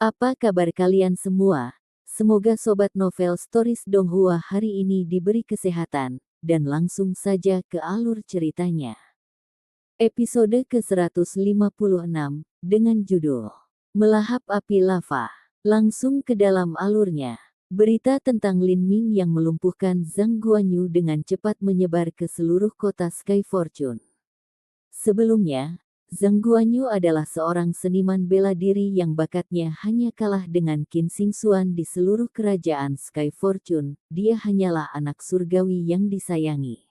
Apa kabar kalian semua? Semoga Sobat Novel Stories Donghua hari ini diberi kesehatan, dan langsung saja ke alur ceritanya. Episode ke-156, dengan judul Melahap Api Lava. Langsung ke dalam alurnya. Berita tentang Lin Ming yang melumpuhkan Zhang Guanyu dengan cepat menyebar ke seluruh kota Sky Fortune. Sebelumnya, Zhang Guanyu adalah seorang seniman bela diri yang bakatnya hanya kalah dengan Qin Xingxuan di seluruh kerajaan Sky Fortune. Dia hanyalah anak surgawi yang disayangi.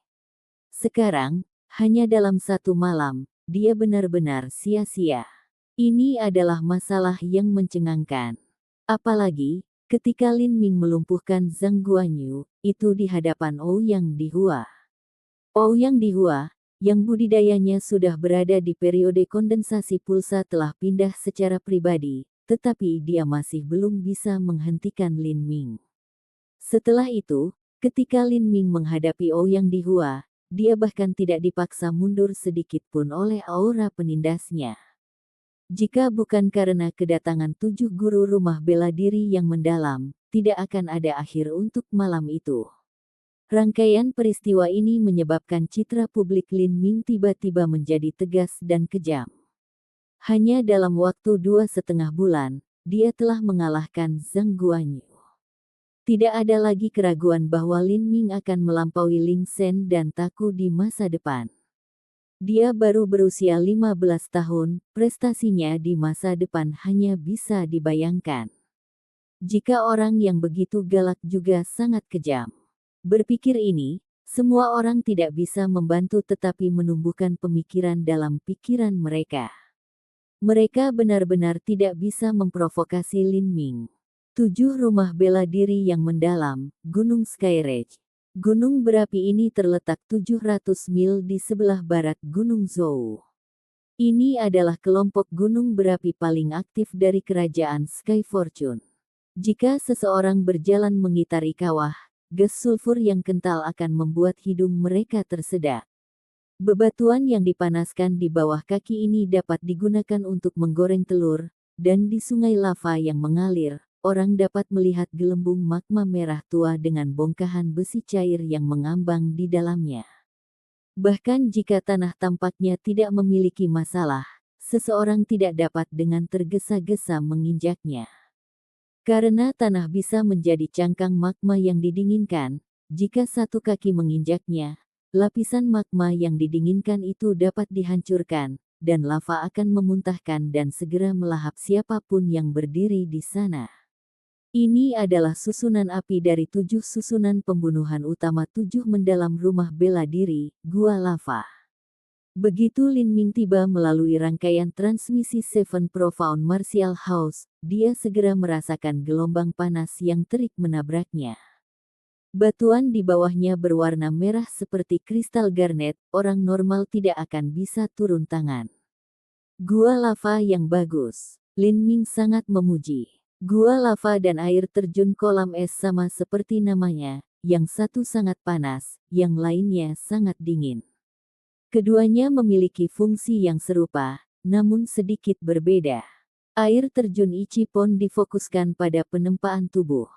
Sekarang, hanya dalam satu malam, dia benar-benar sia-sia. Ini adalah masalah yang mencengangkan. Apalagi, ketika Lin Ming melumpuhkan Zhang Guanyu, itu di hadapan Ouyang Dihua. Ouyang Dihua, yang budidayanya sudah berada di periode kondensasi pulsa telah pindah secara pribadi, tetapi dia masih belum bisa menghentikan Lin Ming. Setelah itu, ketika Lin Ming menghadapi Ouyang Dihua, dia bahkan tidak dipaksa mundur sedikit pun oleh aura penindasnya. Jika bukan karena kedatangan 7 guru rumah bela diri yang mendalam, tidak akan ada akhir untuk malam itu. Rangkaian peristiwa ini menyebabkan citra publik Lin Ming tiba-tiba menjadi tegas dan kejam. Hanya dalam waktu 2,5 bulan, dia telah mengalahkan Zhang Guanyu. Tidak ada lagi keraguan bahwa Lin Ming akan melampaui Ling Shen dan Taku di masa depan. Dia baru berusia 15 tahun, prestasinya di masa depan hanya bisa dibayangkan. Jika orang yang begitu galak juga sangat kejam. Berpikir ini, semua orang tidak bisa membantu tetapi menumbuhkan pemikiran dalam pikiran mereka. Mereka benar-benar tidak bisa memprovokasi Lin Ming. 7 rumah bela diri yang mendalam, Gunung Skyridge. Gunung berapi ini terletak 700 mil di sebelah barat Gunung Zhou. Ini adalah kelompok gunung berapi paling aktif dari kerajaan Sky Fortune. Jika seseorang berjalan mengitari kawah, gas sulfur yang kental akan membuat hidung mereka tersedak. Bebatuan yang dipanaskan di bawah kaki ini dapat digunakan untuk menggoreng telur, dan di sungai lava yang mengalir, orang dapat melihat gelembung magma merah tua dengan bongkahan besi cair yang mengambang di dalamnya. Bahkan jika tanah tampaknya tidak memiliki masalah, seseorang tidak dapat dengan tergesa-gesa menginjaknya. Karena tanah bisa menjadi cangkang magma yang didinginkan, jika satu kaki menginjaknya, lapisan magma yang didinginkan itu dapat dihancurkan, dan lava akan memuntahkan dan segera melahap siapapun yang berdiri di sana. Ini adalah susunan api dari 7 susunan pembunuhan utama 7 mendalam rumah bela diri, Gua Lava. Begitu Lin Ming tiba melalui rangkaian transmisi Seven Profound Martial House, dia segera merasakan gelombang panas yang terik menabraknya. Batuan di bawahnya berwarna merah seperti kristal garnet, orang normal tidak akan bisa turun tangan. Gua lava yang bagus. Lin Ming sangat memuji. Gua lava dan air terjun kolam es sama seperti namanya, yang satu sangat panas, yang lainnya sangat dingin. Keduanya memiliki fungsi yang serupa, namun sedikit berbeda. Air terjun Ichipon difokuskan pada penempaan tubuh.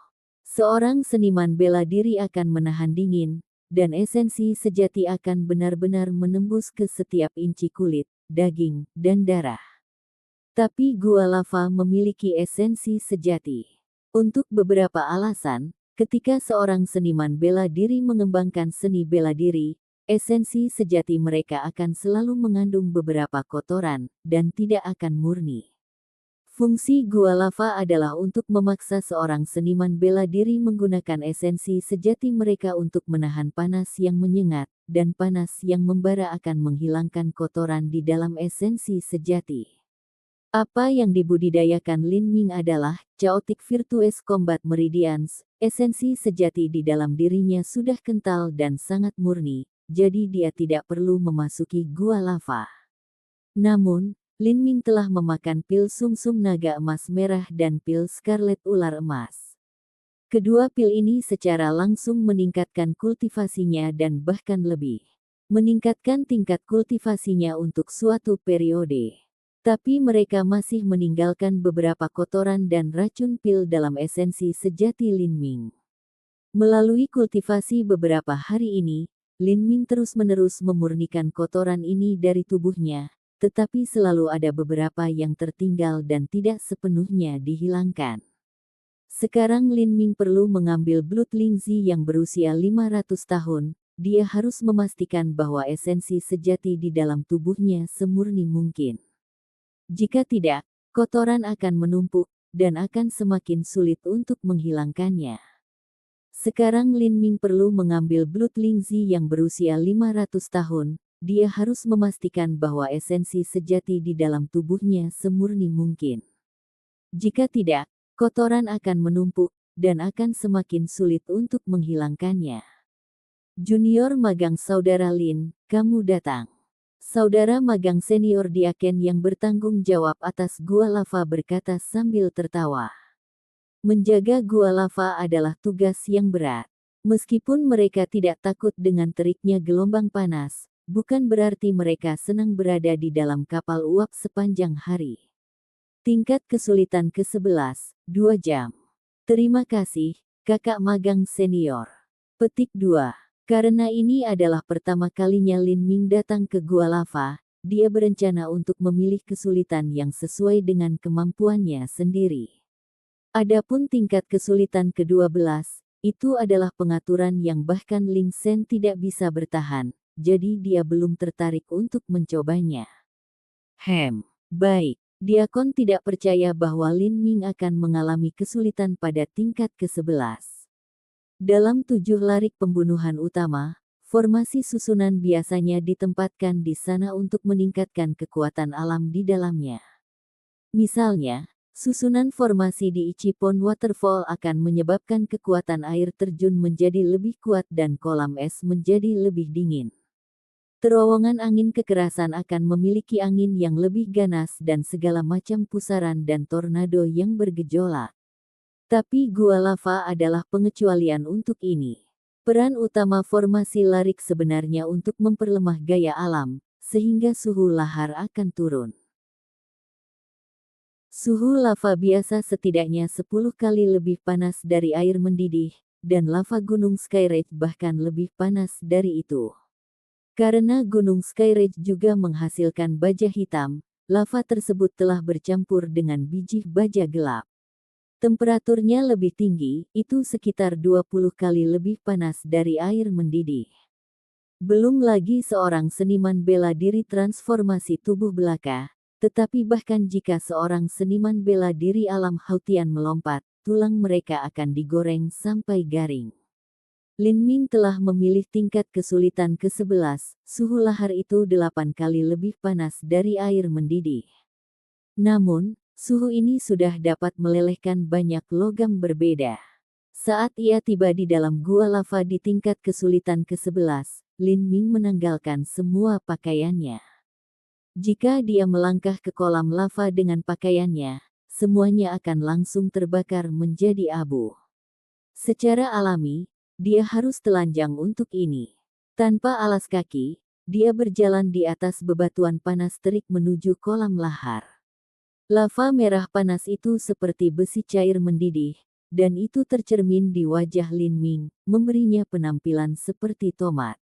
Seorang seniman bela diri akan menahan dingin, dan esensi sejati akan benar-benar menembus ke setiap inci kulit, daging, dan darah. Tapi gua lava memiliki esensi sejati. Untuk beberapa alasan, ketika seorang seniman bela diri mengembangkan seni bela diri, esensi sejati mereka akan selalu mengandung beberapa kotoran, dan tidak akan murni. Fungsi gua lava adalah untuk memaksa seorang seniman bela diri menggunakan esensi sejati mereka untuk menahan panas yang menyengat, dan panas yang membara akan menghilangkan kotoran di dalam esensi sejati. Apa yang dibudidayakan Lin Ming adalah Chaotic Virtuous Combat Meridians, esensi sejati di dalam dirinya sudah kental dan sangat murni, jadi dia tidak perlu memasuki gua lava. Namun, Lin Ming telah memakan pil sumsum naga emas merah dan pil scarlet ular emas. Kedua pil ini secara langsung meningkatkan kultivasinya dan bahkan lebih meningkatkan tingkat kultivasinya untuk suatu periode. Tapi mereka masih meninggalkan beberapa kotoran dan racun pil dalam esensi sejati Lin Ming. Melalui kultivasi beberapa hari ini, Lin Ming terus-menerus memurnikan kotoran ini dari tubuhnya, tetapi selalu ada beberapa yang tertinggal dan tidak sepenuhnya dihilangkan. Sekarang Lin Ming perlu mengambil Blood Lingzi yang berusia 500 tahun, dia harus memastikan bahwa esensi sejati di dalam tubuhnya semurni mungkin. Jika tidak, kotoran akan menumpuk, dan akan semakin sulit untuk menghilangkannya. Sekarang Lin Ming perlu mengambil Blood Lingzi yang berusia 500 tahun, dia harus memastikan bahwa esensi sejati di dalam tubuhnya semurni mungkin. Jika tidak, kotoran akan menumpuk, dan akan semakin sulit untuk menghilangkannya. Junior magang saudara Lin, kamu datang. Saudara magang senior Diaken yang bertanggung jawab atas gua lava berkata sambil tertawa. Menjaga gua lava adalah tugas yang berat. Meskipun mereka tidak takut dengan teriknya gelombang panas, bukan berarti mereka senang berada di dalam kapal uap sepanjang hari. Tingkat kesulitan ke-11, 2 jam. Terima kasih, kakak magang senior. Petik 2. Karena ini adalah pertama kalinya Lin Ming datang ke gua lava, dia berencana untuk memilih kesulitan yang sesuai dengan kemampuannya sendiri. Adapun tingkat kesulitan ke-12, itu adalah pengaturan yang bahkan Ling Shen tidak bisa bertahan, jadi dia belum tertarik untuk mencobanya. Baik. Diakon tidak percaya bahwa Lin Ming akan mengalami kesulitan pada tingkat ke-11. Dalam 7 larik pembunuhan utama, formasi susunan biasanya ditempatkan di sana untuk meningkatkan kekuatan alam di dalamnya. Misalnya, susunan formasi di Ichipon Waterfall akan menyebabkan kekuatan air terjun menjadi lebih kuat dan kolam es menjadi lebih dingin. Terowongan angin kekerasan akan memiliki angin yang lebih ganas dan segala macam pusaran dan tornado yang bergejolak. Tapi gua lava adalah pengecualian untuk ini. Peran utama formasi larik sebenarnya untuk memperlemah gaya alam, sehingga suhu lahar akan turun. Suhu lava biasa setidaknya 10 kali lebih panas dari air mendidih, dan lava gunung Skyridge bahkan lebih panas dari itu. Karena gunung Skyridge juga menghasilkan baja hitam, lava tersebut telah bercampur dengan biji baja gelap. Temperaturnya lebih tinggi, itu sekitar 20 kali lebih panas dari air mendidih. Belum lagi seorang seniman bela diri transformasi tubuh belaka, tetapi bahkan jika seorang seniman bela diri alam Hautian melompat, tulang mereka akan digoreng sampai garing. Lin Ming telah memilih tingkat kesulitan ke-11, suhu lahar itu 8 kali lebih panas dari air mendidih. Namun, suhu ini sudah dapat melelehkan banyak logam berbeda. Saat ia tiba di dalam gua lava di tingkat kesulitan ke-11, Lin Ming menanggalkan semua pakaiannya. Jika dia melangkah ke kolam lava dengan pakaiannya, semuanya akan langsung terbakar menjadi abu. Secara alami, dia harus telanjang untuk ini. Tanpa alas kaki, dia berjalan di atas bebatuan panas terik menuju kolam lahar. Lava merah panas itu seperti besi cair mendidih, dan itu tercermin di wajah Lin Ming, memberinya penampilan seperti tomat.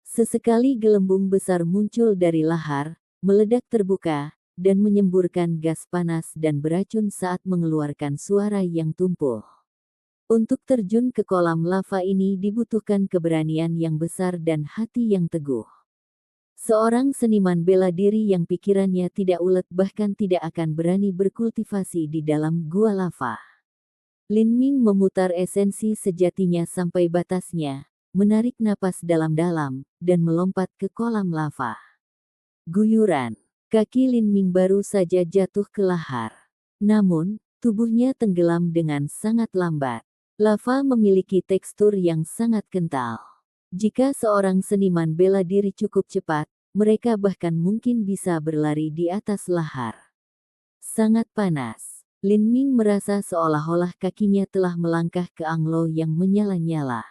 Sesekali gelembung besar muncul dari lahar, meledak terbuka, dan menyemburkan gas panas dan beracun saat mengeluarkan suara yang tumpul. Untuk terjun ke kolam lava ini dibutuhkan keberanian yang besar dan hati yang teguh. Seorang seniman bela diri yang pikirannya tidak ulet bahkan tidak akan berani berkultivasi di dalam gua lava. Lin Ming memutar esensi sejatinya sampai batasnya, menarik napas dalam-dalam, dan melompat ke kolam lava. Guyuran. Kaki Lin Ming baru saja jatuh ke lahar. Namun, tubuhnya tenggelam dengan sangat lambat. Lava memiliki tekstur yang sangat kental. Jika seorang seniman bela diri cukup cepat, mereka bahkan mungkin bisa berlari di atas lahar. Sangat panas. Lin Ming merasa seolah-olah kakinya telah melangkah ke anglo yang menyala-nyala.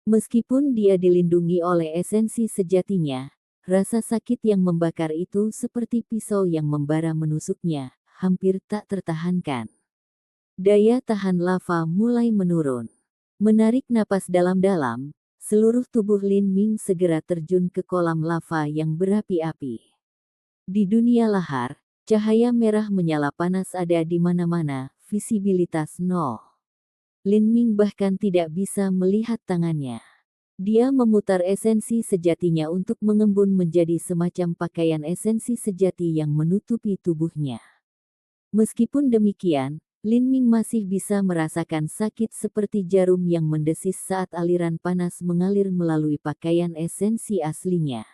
Meskipun dia dilindungi oleh esensi sejatinya, rasa sakit yang membakar itu seperti pisau yang membara menusuknya, hampir tak tertahankan. Daya tahan lava mulai menurun. Menarik napas dalam-dalam, seluruh tubuh Lin Ming segera terjun ke kolam lava yang berapi-api. Di dunia lahar, cahaya merah menyala panas ada di mana-mana, visibilitas nol. Lin Ming bahkan tidak bisa melihat tangannya. Dia memutar esensi sejatinya untuk mengembun menjadi semacam pakaian esensi sejati yang menutupi tubuhnya. Meskipun demikian, Lin Ming masih bisa merasakan sakit seperti jarum yang mendesis saat aliran panas mengalir melalui pakaian esensi aslinya.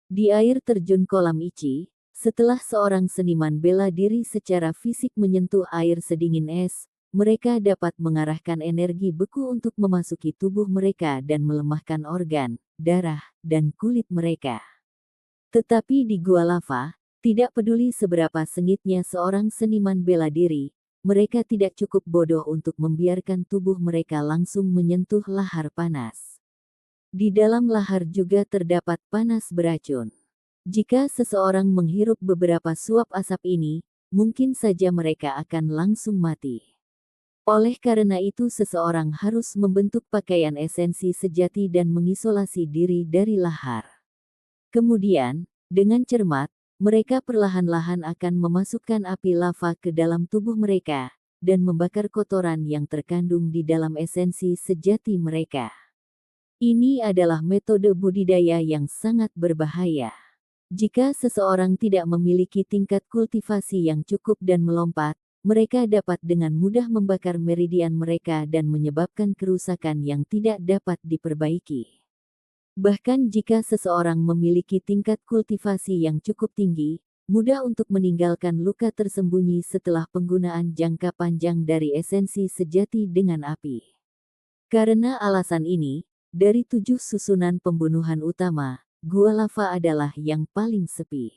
Di air terjun kolam Ichi, setelah seorang seniman bela diri secara fisik menyentuh air sedingin es, mereka dapat mengarahkan energi beku untuk memasuki tubuh mereka dan melemahkan organ, darah, dan kulit mereka. Tetapi di gua lava, tidak peduli seberapa sengitnya seorang seniman bela diri, mereka tidak cukup bodoh untuk membiarkan tubuh mereka langsung menyentuh lahar panas. Di dalam lahar juga terdapat panas beracun. Jika seseorang menghirup beberapa suap asap ini, mungkin saja mereka akan langsung mati. Oleh karena itu seseorang harus membentuk pakaian esensi sejati dan mengisolasi diri dari lahar. Kemudian, dengan cermat, mereka perlahan-lahan akan memasukkan api lava ke dalam tubuh mereka, dan membakar kotoran yang terkandung di dalam esensi sejati mereka. Ini adalah metode budidaya yang sangat berbahaya. Jika seseorang tidak memiliki tingkat kultivasi yang cukup dan melompat, mereka dapat dengan mudah membakar meridian mereka dan menyebabkan kerusakan yang tidak dapat diperbaiki. Bahkan jika seseorang memiliki tingkat kultivasi yang cukup tinggi, mudah untuk meninggalkan luka tersembunyi setelah penggunaan jangka panjang dari esensi sejati dengan api. Karena alasan ini, dari 7 susunan pembunuhan utama, gua lava adalah yang paling sepi.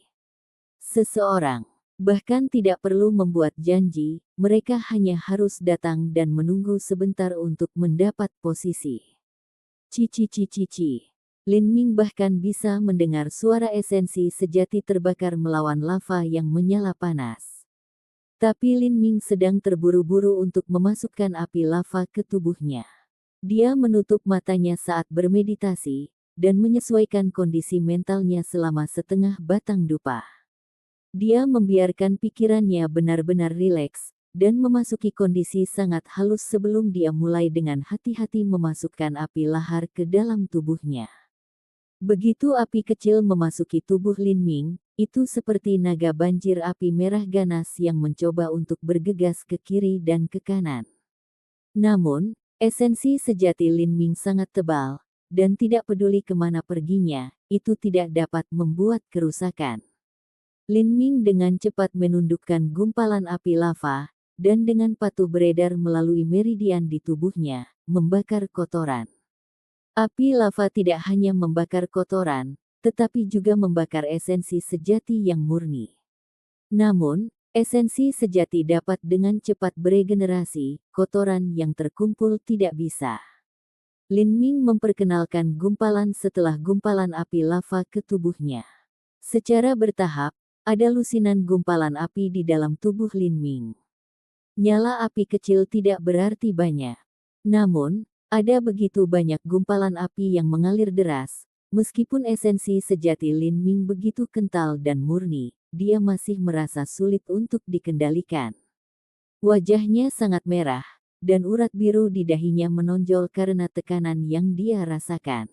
Seseorang bahkan tidak perlu membuat janji, mereka hanya harus datang dan menunggu sebentar untuk mendapat posisi. Cici. Lin Ming bahkan bisa mendengar suara esensi sejati terbakar melawan lava yang menyala panas. Tapi Lin Ming sedang terburu-buru untuk memasukkan api lava ke tubuhnya. Dia menutup matanya saat bermeditasi, dan menyesuaikan kondisi mentalnya selama setengah batang dupa. Dia membiarkan pikirannya benar-benar rileks, dan memasuki kondisi sangat halus sebelum dia mulai dengan hati-hati memasukkan api lahar ke dalam tubuhnya. Begitu api kecil memasuki tubuh Lin Ming, itu seperti naga banjir api merah ganas yang mencoba untuk bergegas ke kiri dan ke kanan. Namun, esensi sejati Lin Ming sangat tebal, dan tidak peduli kemana perginya, itu tidak dapat membuat kerusakan. Lin Ming dengan cepat menundukkan gumpalan api lava, dan dengan patuh beredar melalui meridian di tubuhnya, membakar kotoran. Api lava tidak hanya membakar kotoran, tetapi juga membakar esensi sejati yang murni. Namun, esensi sejati dapat dengan cepat beregenerasi, kotoran yang terkumpul tidak bisa. Lin Ming memperkenalkan gumpalan setelah gumpalan api lava ke tubuhnya. Secara bertahap, ada lusinan gumpalan api di dalam tubuh Lin Ming. Nyala api kecil tidak berarti banyak. Namun, ada begitu banyak gumpalan api yang mengalir deras, meskipun esensi sejati Lin Ming begitu kental dan murni, dia masih merasa sulit untuk dikendalikan. Wajahnya sangat merah, dan urat biru di dahinya menonjol karena tekanan yang dia rasakan.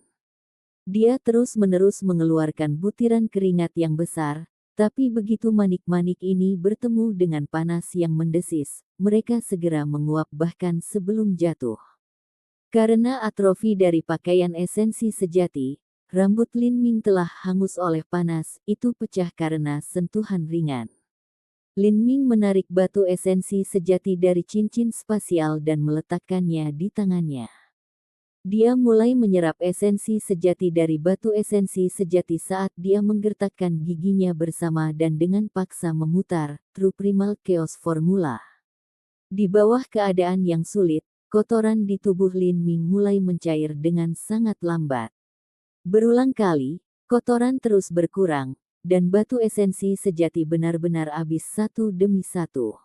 Dia terus-menerus mengeluarkan butiran keringat yang besar, tapi begitu manik-manik ini bertemu dengan panas yang mendesis, mereka segera menguap bahkan sebelum jatuh. Karena atrofi dari pakaian esensi sejati, rambut Lin Ming telah hangus oleh panas, itu pecah karena sentuhan ringan. Lin Ming menarik batu esensi sejati dari cincin spasial dan meletakkannya di tangannya. Dia mulai menyerap esensi sejati dari batu esensi sejati saat dia menggertakkan giginya bersama dan dengan paksa memutar True Primal Chaos Formula. Di bawah keadaan yang sulit, kotoran di tubuh Lin Ming mulai mencair dengan sangat lambat. Berulang kali, Kotoran terus berkurang, dan batu esensi sejati benar-benar habis satu demi satu.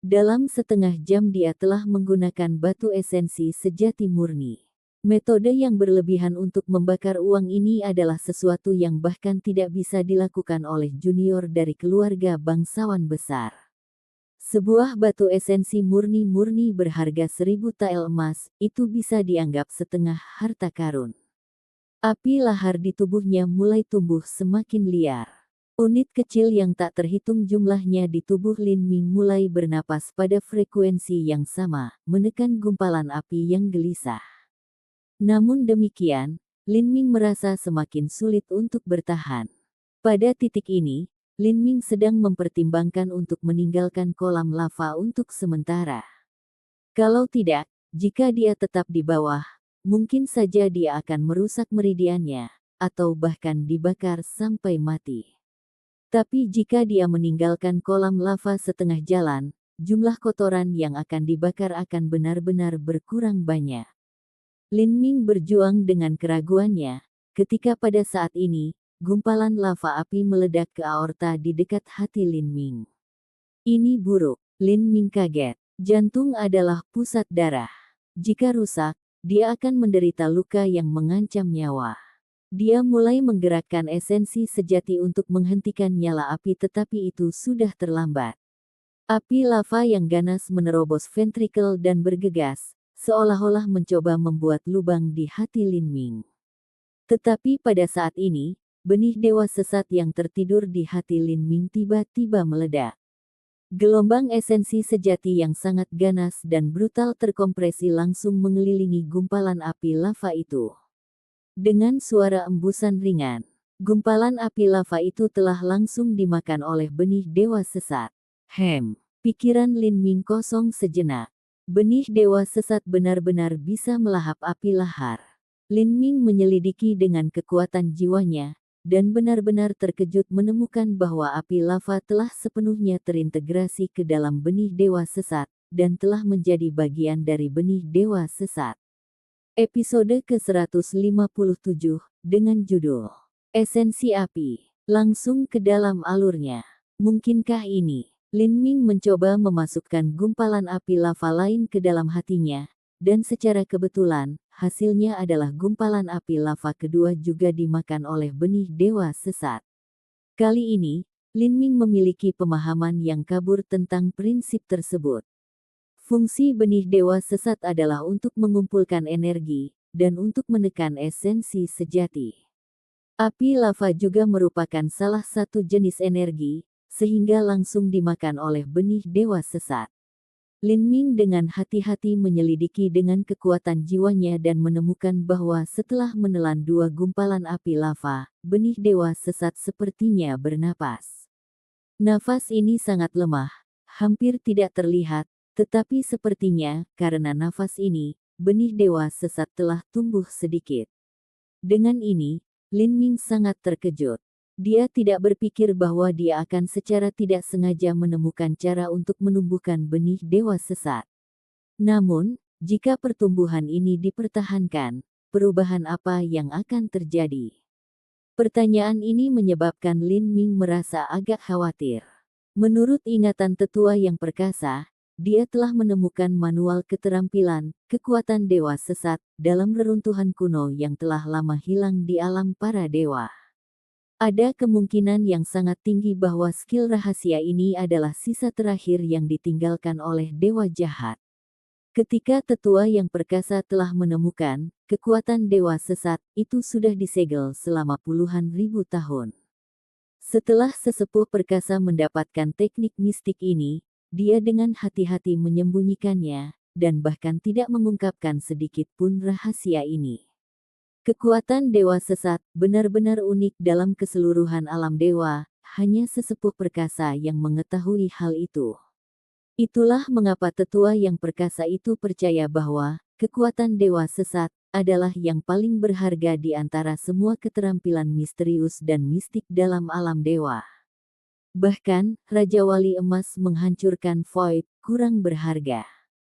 Dalam setengah jam dia telah menggunakan batu esensi sejati murni. Metode yang berlebihan untuk membakar uang ini adalah sesuatu yang bahkan tidak bisa dilakukan oleh junior dari keluarga bangsawan besar. Sebuah batu esensi murni-murni berharga 1000 tael emas, itu bisa dianggap setengah harta karun. Api lahar di tubuhnya mulai tumbuh semakin liar. Unit kecil yang tak terhitung jumlahnya di tubuh Lin Ming mulai bernapas pada frekuensi yang sama, menekan gumpalan api yang gelisah. Namun demikian, Lin Ming merasa semakin sulit untuk bertahan. Pada titik ini, Lin Ming sedang mempertimbangkan untuk meninggalkan kolam lava untuk sementara. Kalau tidak, jika dia tetap di bawah, mungkin saja dia akan merusak meridiannya, atau bahkan dibakar sampai mati. Tapi jika dia meninggalkan kolam lava setengah jalan, jumlah kotoran yang akan dibakar akan benar-benar berkurang banyak. Lin Ming berjuang dengan keraguannya, ketika pada saat ini, gumpalan lava api meledak ke aorta di dekat hati Lin Ming. Ini buruk, Lin Ming kaget. Jantung adalah pusat darah. Jika rusak, dia akan menderita luka yang mengancam nyawa. Dia mulai menggerakkan esensi sejati untuk menghentikan nyala api, tetapi itu sudah terlambat. Api lava yang ganas menerobos ventrikel dan bergegas, seolah-olah mencoba membuat lubang di hati Lin Ming. Tetapi pada saat ini, benih dewa sesat yang tertidur di hati Lin Ming tiba-tiba meledak. Gelombang esensi sejati yang sangat ganas dan brutal terkompresi langsung mengelilingi gumpalan api lava itu. Dengan suara embusan ringan, gumpalan api lava itu telah langsung dimakan oleh benih dewa sesat. Pikiran Lin Ming kosong sejenak. Benih dewa sesat benar-benar bisa melahap api lahar. Lin Ming menyelidiki dengan kekuatan jiwanya, dan benar-benar terkejut menemukan bahwa api lava telah sepenuhnya terintegrasi ke dalam benih dewa sesat, dan telah menjadi bagian dari benih dewa sesat. Episode ke-157, dengan judul Esensi Api, langsung ke dalam alurnya. Mungkinkah ini? Lin Ming mencoba memasukkan gumpalan api lava lain ke dalam hatinya, dan secara kebetulan, hasilnya adalah gumpalan api lava kedua juga dimakan oleh benih dewa sesat. Kali ini, Lin Ming memiliki pemahaman yang kabur tentang prinsip tersebut. Fungsi benih dewa sesat adalah untuk mengumpulkan energi, dan untuk menekan esensi sejati. Api lava juga merupakan salah satu jenis energi, sehingga langsung dimakan oleh benih dewa sesat. Lin Ming dengan hati-hati menyelidiki dengan kekuatan jiwanya dan menemukan bahwa setelah menelan dua gumpalan api lava, benih dewa sesat sepertinya bernapas. Nafas ini sangat lemah, hampir tidak terlihat, tetapi sepertinya, karena nafas ini, benih dewa sesat telah tumbuh sedikit. Dengan ini, Lin Ming sangat terkejut. Dia tidak berpikir bahwa dia akan secara tidak sengaja menemukan cara untuk menumbuhkan benih dewa sesat. Namun, jika pertumbuhan ini dipertahankan, perubahan apa yang akan terjadi? Pertanyaan ini menyebabkan Lin Ming merasa agak khawatir. Menurut ingatan tetua yang perkasa, dia telah menemukan manual keterampilan, kekuatan dewa sesat, dalam reruntuhan kuno yang telah lama hilang di alam para dewa. Ada kemungkinan yang sangat tinggi bahwa skill rahasia ini adalah sisa terakhir yang ditinggalkan oleh dewa jahat. Ketika tetua yang perkasa telah menemukan kekuatan dewa sesat, itu sudah disegel selama puluhan ribu tahun. Setelah sesepuh perkasa mendapatkan teknik mistik ini, dia dengan hati-hati menyembunyikannya, dan bahkan tidak mengungkapkan sedikit pun rahasia ini. Kekuatan dewa sesat benar-benar unik dalam keseluruhan alam dewa, hanya sesepuh perkasa yang mengetahui hal itu. Itulah mengapa tetua yang perkasa itu percaya bahwa kekuatan dewa sesat adalah yang paling berharga di antara semua keterampilan misterius dan mistik dalam alam dewa. Bahkan, Raja Wali Emas menghancurkan Void kurang berharga.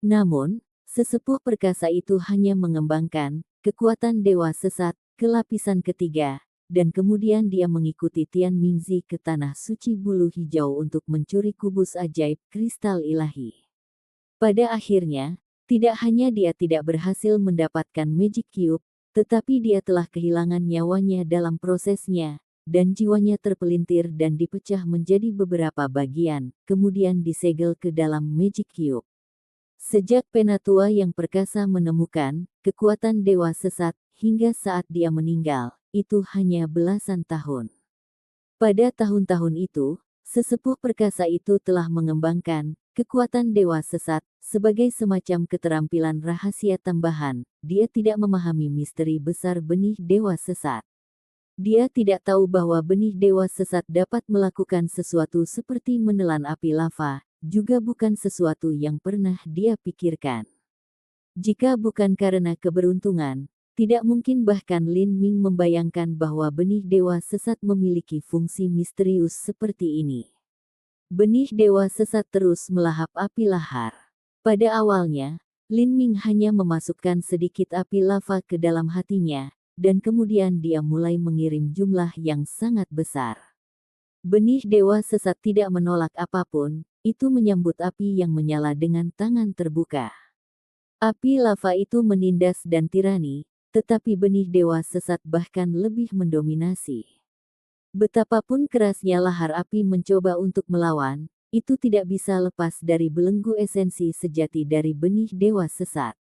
Namun, sesepuh perkasa itu hanya mengembangkan kekuatan dewa sesat ke lapisan ketiga, dan kemudian dia mengikuti Tian Mingzi ke Tanah Suci Bulu Hijau untuk mencuri kubus ajaib kristal ilahi. Pada akhirnya, tidak hanya dia tidak berhasil mendapatkan Magic Cube, tetapi dia telah kehilangan nyawanya dalam prosesnya, dan jiwanya terpelintir dan dipecah menjadi beberapa bagian, kemudian disegel ke dalam Magic Cube. Sejak Penatua yang perkasa menemukan kekuatan dewa sesat hingga saat dia meninggal, itu hanya belasan tahun. Pada tahun-tahun itu, sesepuh perkasa itu telah mengembangkan kekuatan dewa sesat sebagai semacam keterampilan rahasia tambahan. Dia tidak memahami misteri besar benih dewa sesat. Dia tidak tahu bahwa benih dewa sesat dapat melakukan sesuatu seperti menelan api lava, juga bukan sesuatu yang pernah dia pikirkan. Jika bukan karena keberuntungan, tidak mungkin bahkan Lin Ming membayangkan bahwa benih dewa sesat memiliki fungsi misterius seperti ini. Benih dewa sesat terus melahap api lahar. Pada awalnya, Lin Ming hanya memasukkan sedikit api lava ke dalam hatinya, dan kemudian dia mulai mengirim jumlah yang sangat besar. Benih dewa sesat tidak menolak apapun, itu menyambut api yang menyala dengan tangan terbuka. Api lava itu menindas dan tirani, tetapi benih dewa sesat bahkan lebih mendominasi. Betapapun kerasnya lahar api mencoba untuk melawan, itu tidak bisa lepas dari belenggu esensi sejati dari benih dewa sesat.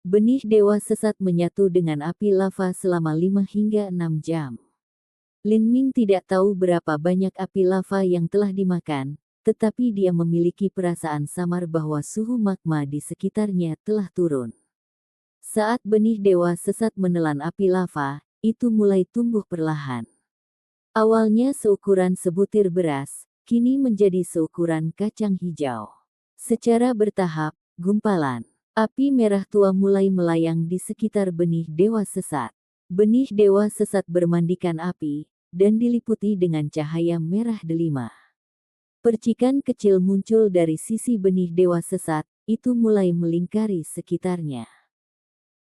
Benih dewa sesat menyatu dengan api lava selama 5 hingga 6 jam. Lin Ming tidak tahu berapa banyak api lava yang telah dimakan, tetapi dia memiliki perasaan samar bahwa suhu magma di sekitarnya telah turun. Saat benih dewa sesat menelan api lava, itu mulai tumbuh perlahan. Awalnya seukuran sebutir beras, kini menjadi seukuran kacang hijau. Secara bertahap, gumpalan api merah tua mulai melayang di sekitar benih dewa sesat. Benih dewa sesat bermandikan api, dan diliputi dengan cahaya merah delima. Percikan kecil muncul dari sisi benih dewa sesat, itu mulai melingkari sekitarnya.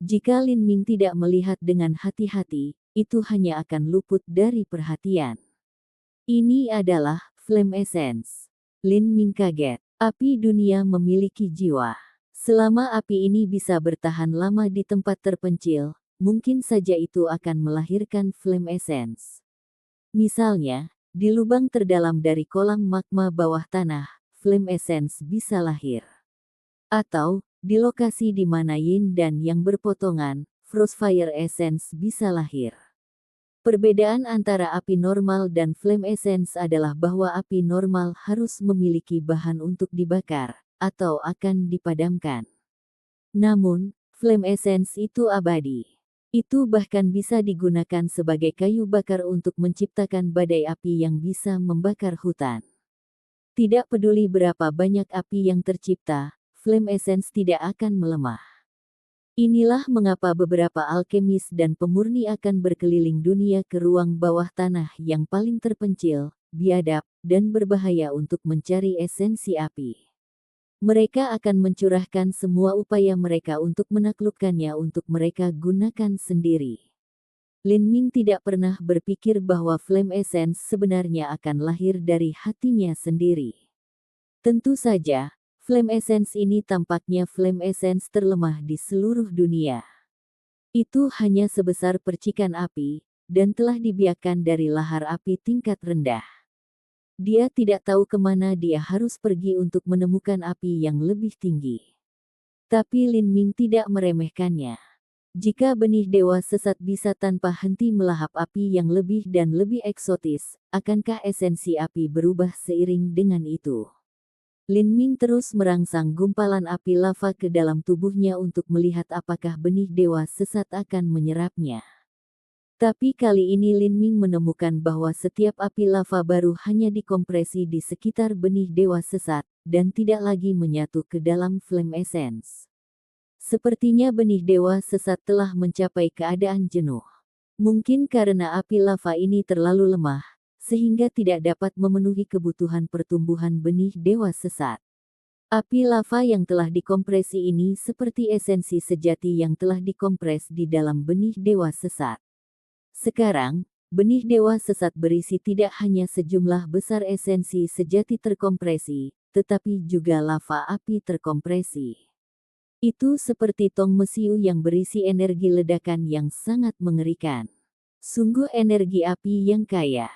Jika Lin Ming tidak melihat dengan hati-hati, itu hanya akan luput dari perhatian. Ini adalah Flame Essence. Lin Ming kaget. Api dunia memiliki jiwa. Selama api ini bisa bertahan lama di tempat terpencil, mungkin saja itu akan melahirkan Flame Essence. Misalnya, di lubang terdalam dari kolam magma bawah tanah, Flame Essence bisa lahir. Atau, di lokasi di mana yin dan yang berpotongan, Frostfire Essence bisa lahir. Perbedaan antara api normal dan Flame Essence adalah bahwa api normal harus memiliki bahan untuk dibakar, atau akan dipadamkan. Namun, Flame Essence itu abadi. Itu bahkan bisa digunakan sebagai kayu bakar untuk menciptakan badai api yang bisa membakar hutan. Tidak peduli berapa banyak api yang tercipta, Flame Essence tidak akan melemah. Inilah mengapa beberapa alkemis dan pemurni akan berkeliling dunia ke ruang bawah tanah yang paling terpencil, biadab, dan berbahaya untuk mencari esensi api. Mereka akan mencurahkan semua upaya mereka untuk menaklukkannya untuk mereka gunakan sendiri. Lin Ming tidak pernah berpikir bahwa Flame Essence sebenarnya akan lahir dari hatinya sendiri. Tentu saja, Flame Essence ini tampaknya Flame Essence terlemah di seluruh dunia. Itu hanya sebesar percikan api, dan telah dibiarkan dari lahar api tingkat rendah. Dia tidak tahu kemana dia harus pergi untuk menemukan api yang lebih tinggi. Tapi Lin Ming tidak meremehkannya. Jika benih dewa sesat bisa tanpa henti melahap api yang lebih dan lebih eksotis, akankah esensi api berubah seiring dengan itu? Lin Ming terus merangsang gumpalan api lava ke dalam tubuhnya untuk melihat apakah benih dewa sesat akan menyerapnya. Tapi kali ini Lin Ming menemukan bahwa setiap api lava baru hanya dikompresi di sekitar benih dewa sesat, dan tidak lagi menyatu ke dalam Flame Essence. Sepertinya benih dewa sesat telah mencapai keadaan jenuh. Mungkin karena api lava ini terlalu lemah, sehingga tidak dapat memenuhi kebutuhan pertumbuhan benih dewa sesat. Api lava yang telah dikompresi ini seperti esensi sejati yang telah dikompres di dalam benih dewa sesat. Sekarang, Benih dewa sesat berisi tidak hanya sejumlah besar esensi sejati terkompresi, tetapi juga lava api terkompresi. Itu seperti tong mesiu yang berisi energi ledakan yang sangat mengerikan. Sungguh energi api yang kaya.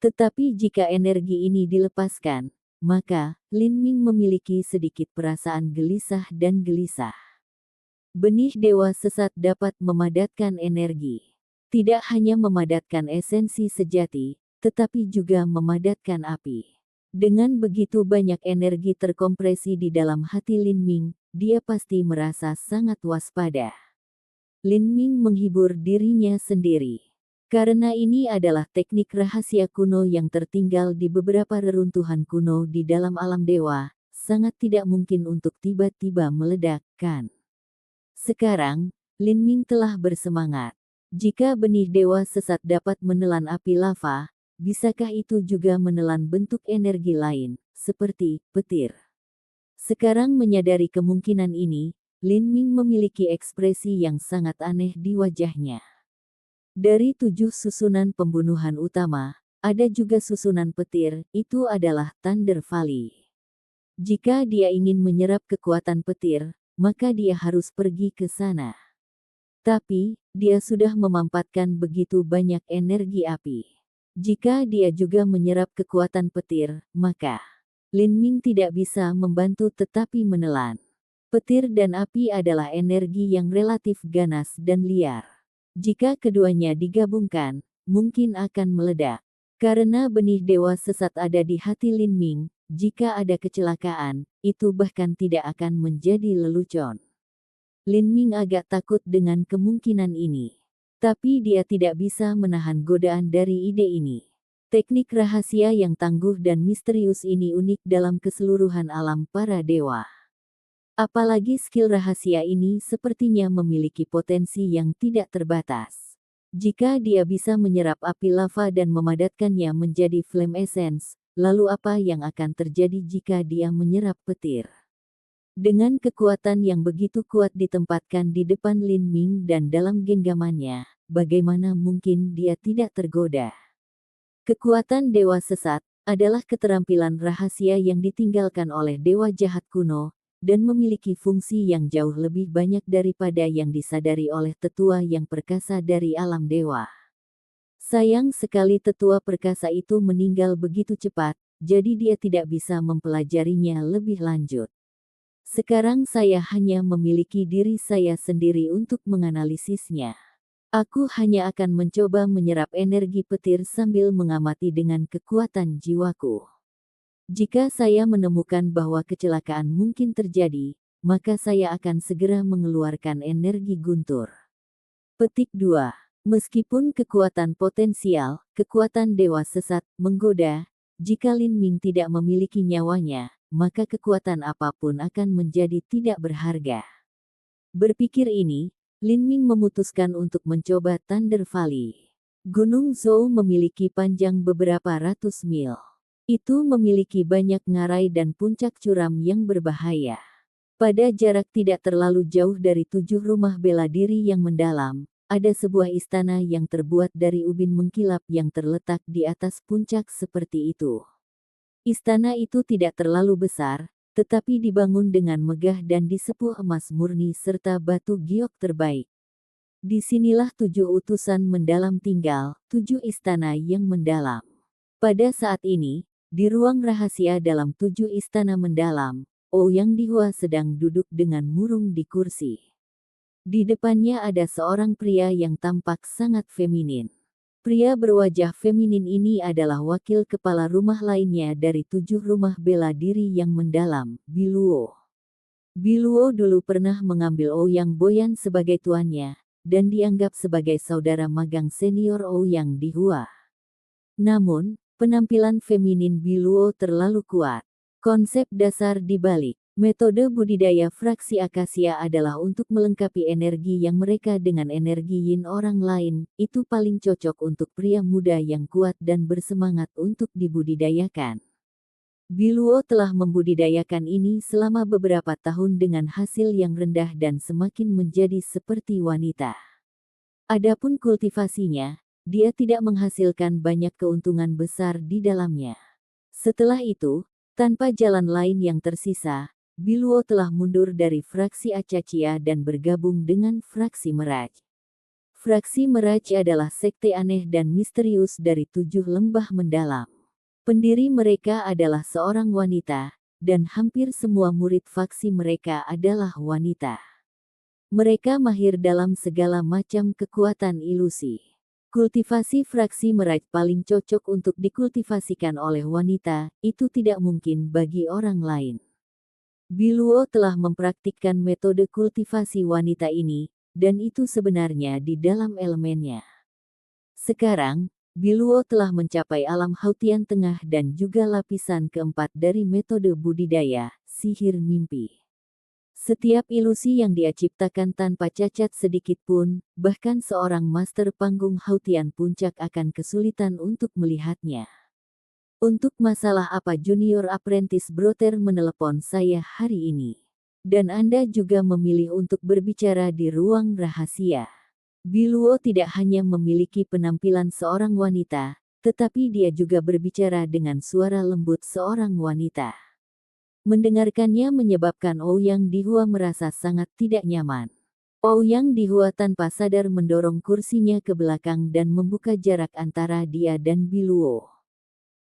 Tetapi jika energi ini dilepaskan, maka Lin Ming memiliki sedikit perasaan gelisah dan gelisah. Benih dewa sesat dapat memadatkan energi. Tidak hanya memadatkan esensi sejati, tetapi juga memadatkan api. Dengan begitu banyak energi terkompresi di dalam hati Lin Ming, dia pasti merasa sangat waspada. Lin Ming menghibur dirinya sendiri. Karena ini adalah teknik rahasia kuno yang tertinggal di beberapa reruntuhan kuno di dalam alam dewa, sangat tidak mungkin untuk tiba-tiba meledak, kan? Sekarang, Lin Ming telah bersemangat. Jika benih dewa sesat dapat menelan api lava, bisakah itu juga menelan bentuk energi lain, seperti petir? Sekarang menyadari kemungkinan ini, Lin Ming memiliki ekspresi yang sangat aneh di wajahnya. Dari 7 susunan pembunuhan utama, ada juga susunan petir, itu adalah Thunder Valley. Jika dia ingin menyerap kekuatan petir, maka dia harus pergi ke sana. Tapi, dia sudah memampatkan begitu banyak energi api. Jika dia juga menyerap kekuatan petir, maka Lin Ming tidak bisa membantu tetapi menelan. Petir dan api adalah energi yang relatif ganas dan liar. Jika keduanya digabungkan, mungkin akan meledak. Karena benih dewa sesat ada di hati Lin Ming, jika ada kecelakaan, itu bahkan tidak akan menjadi lelucon. Lin Ming agak takut dengan kemungkinan ini. Tapi dia tidak bisa menahan godaan dari ide ini. Teknik rahasia yang tangguh dan misterius ini unik dalam keseluruhan alam para dewa. Apalagi skill rahasia ini sepertinya memiliki potensi yang tidak terbatas. Jika dia bisa menyerap api lava dan memadatkannya menjadi flame essence, lalu apa yang akan terjadi jika dia menyerap petir? Dengan kekuatan yang begitu kuat ditempatkan di depan Lin Ming dan dalam genggamannya, bagaimana mungkin dia tidak tergoda? Kekuatan dewa sesat adalah keterampilan rahasia yang ditinggalkan oleh dewa jahat kuno, dan memiliki fungsi yang jauh lebih banyak daripada yang disadari oleh tetua yang perkasa dari alam dewa. Sayang sekali tetua perkasa itu meninggal begitu cepat, jadi dia tidak bisa mempelajarinya lebih lanjut. Sekarang saya hanya memiliki diri saya sendiri untuk menganalisisnya. Aku hanya akan mencoba menyerap energi petir sambil mengamati dengan kekuatan jiwaku. Jika saya menemukan bahwa kecelakaan mungkin terjadi, maka saya akan segera mengeluarkan energi guntur. Petik 2. Meskipun kekuatan potensial, kekuatan dewa sesat, menggoda, jika Lin Ming tidak memiliki nyawanya, maka kekuatan apapun akan menjadi tidak berharga. Berpikir ini, Lin Ming memutuskan untuk mencoba Thunder Valley. Gunung Zhou memiliki panjang beberapa ratus mil. Itu memiliki banyak ngarai dan puncak curam yang berbahaya. Pada jarak tidak terlalu jauh dari 7 rumah bela diri yang mendalam, ada sebuah istana yang terbuat dari ubin mengkilap yang terletak di atas puncak seperti itu. Istana itu tidak terlalu besar, tetapi dibangun dengan megah dan disepuh emas murni serta batu giok terbaik. Disinilah 7 utusan mendalam tinggal, 7 istana yang mendalam. Pada saat ini, di ruang rahasia dalam 7 istana mendalam, Ouyang Dihua sedang duduk dengan murung di kursi. Di depannya ada seorang pria yang tampak sangat feminin. Pria berwajah feminin ini adalah wakil kepala rumah lainnya dari 7 rumah bela diri yang mendalam, Biluo. Biluo dulu pernah mengambil Ouyang Boyan sebagai tuannya, dan dianggap sebagai saudara magang senior Ouyang Dihua. Namun, penampilan feminin Biluo terlalu kuat. Konsep dasar dibalik metode budidaya fraksi akasia adalah untuk melengkapi energi yang mereka dengan energi yin orang lain. Itu paling cocok untuk pria muda yang kuat dan bersemangat untuk dibudidayakan. Biluo telah membudidayakan ini selama beberapa tahun dengan hasil yang rendah dan semakin menjadi seperti wanita. Adapun kultivasinya, dia tidak menghasilkan banyak keuntungan besar di dalamnya. Setelah itu, tanpa jalan lain yang tersisa, Biluo telah mundur dari fraksi Acaccia dan bergabung dengan fraksi Meraj. Fraksi Meraj adalah sekte aneh dan misterius dari 7 lembah mendalam. Pendiri mereka adalah seorang wanita, dan hampir semua murid faksi mereka adalah wanita. Mereka mahir dalam segala macam kekuatan ilusi. Kultivasi fraksi Meraj paling cocok untuk dikultivasikan oleh wanita, itu tidak mungkin bagi orang lain. Biluo telah mempraktikkan metode kultivasi wanita ini, dan itu sebenarnya di dalam elemennya. Sekarang, Biluo telah mencapai alam Hautian Tengah dan juga lapisan keempat dari metode budidaya, sihir mimpi. Setiap ilusi yang dia ciptakan tanpa cacat sedikit pun, bahkan seorang master panggung Hautian Puncak akan kesulitan untuk melihatnya. Untuk masalah apa Junior Apprentice Brother menelepon saya hari ini? Dan Anda juga memilih untuk berbicara di ruang rahasia. Biluo tidak hanya memiliki penampilan seorang wanita, tetapi dia juga berbicara dengan suara lembut seorang wanita. Mendengarkannya menyebabkan Ouyang Dihua merasa sangat tidak nyaman. Ouyang Dihua tanpa sadar mendorong kursinya ke belakang dan membuka jarak antara dia dan Biluo.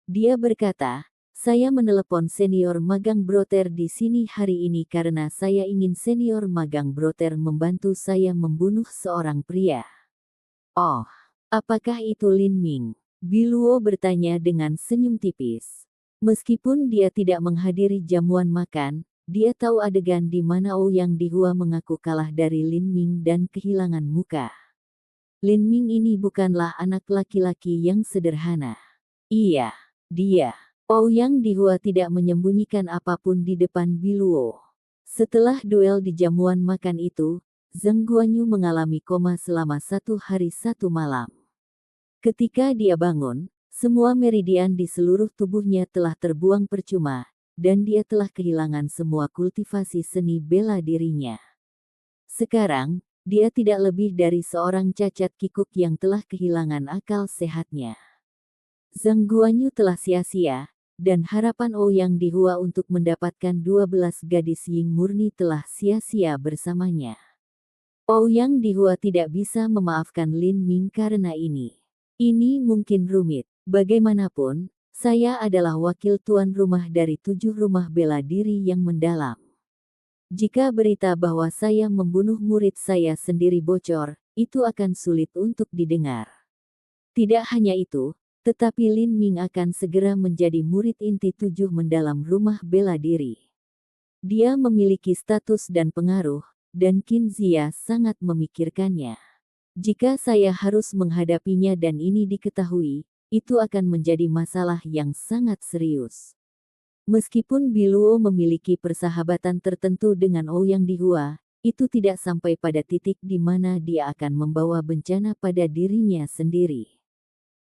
Dia berkata, "Saya menelepon senior magang Brother di sini hari ini karena saya ingin senior magang Brother membantu saya membunuh seorang pria." "Oh, apakah itu Lin Ming?" Biluo bertanya dengan senyum tipis. Meskipun dia tidak menghadiri jamuan makan, dia tahu adegan di mana Ouyang Dihua mengaku kalah dari Lin Ming dan kehilangan muka. Lin Ming ini bukanlah anak laki-laki yang sederhana. Iya, dia. Ouyang Dihua tidak menyembunyikan apapun di depan Biluo. Setelah duel di jamuan makan itu, Zheng Guanyu mengalami koma selama 1 hari 1 malam. Ketika dia bangun, semua meridian di seluruh tubuhnya telah terbuang percuma, dan dia telah kehilangan semua kultivasi seni bela dirinya. Sekarang, dia tidak lebih dari seorang cacat kikuk yang telah kehilangan akal sehatnya. Zheng Guanyu telah sia-sia, dan harapan Ouyang Dihua untuk mendapatkan 12 gadis Ying murni telah sia-sia bersamanya. Ouyang Dihua tidak bisa memaafkan Lin Ming karena ini. Ini mungkin rumit. Bagaimanapun, saya adalah wakil tuan rumah dari 7 rumah bela diri yang mendalam. Jika berita bahwa saya membunuh murid saya sendiri bocor, itu akan sulit untuk didengar. Tidak hanya itu, tetapi Lin Ming akan segera menjadi murid inti 7 mendalam rumah bela diri. Dia memiliki status dan pengaruh, dan Qin Zia sangat memikirkannya. Jika saya harus menghadapinya dan ini diketahui, itu akan menjadi masalah yang sangat serius. Meskipun Biluo memiliki persahabatan tertentu dengan Ouyang Dihua, itu tidak sampai pada titik di mana dia akan membawa bencana pada dirinya sendiri.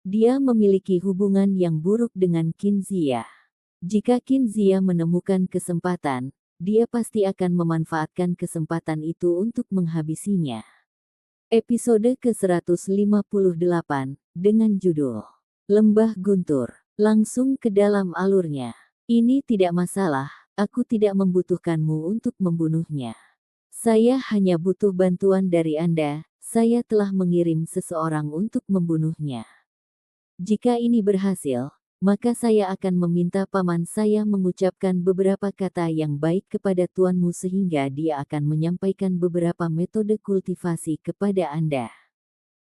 Dia memiliki hubungan yang buruk dengan Qin Zia. Jika Qin Zia menemukan kesempatan, dia pasti akan memanfaatkan kesempatan itu untuk menghabisinya. Episode ke-158, dengan judul Lembah Guntur, langsung ke dalam alurnya. Ini tidak masalah, aku tidak membutuhkanmu untuk membunuhnya. Saya hanya butuh bantuan dari Anda, saya telah mengirim seseorang untuk membunuhnya. Jika ini berhasil, maka saya akan meminta paman saya mengucapkan beberapa kata yang baik kepada tuanmu sehingga dia akan menyampaikan beberapa metode kultivasi kepada Anda.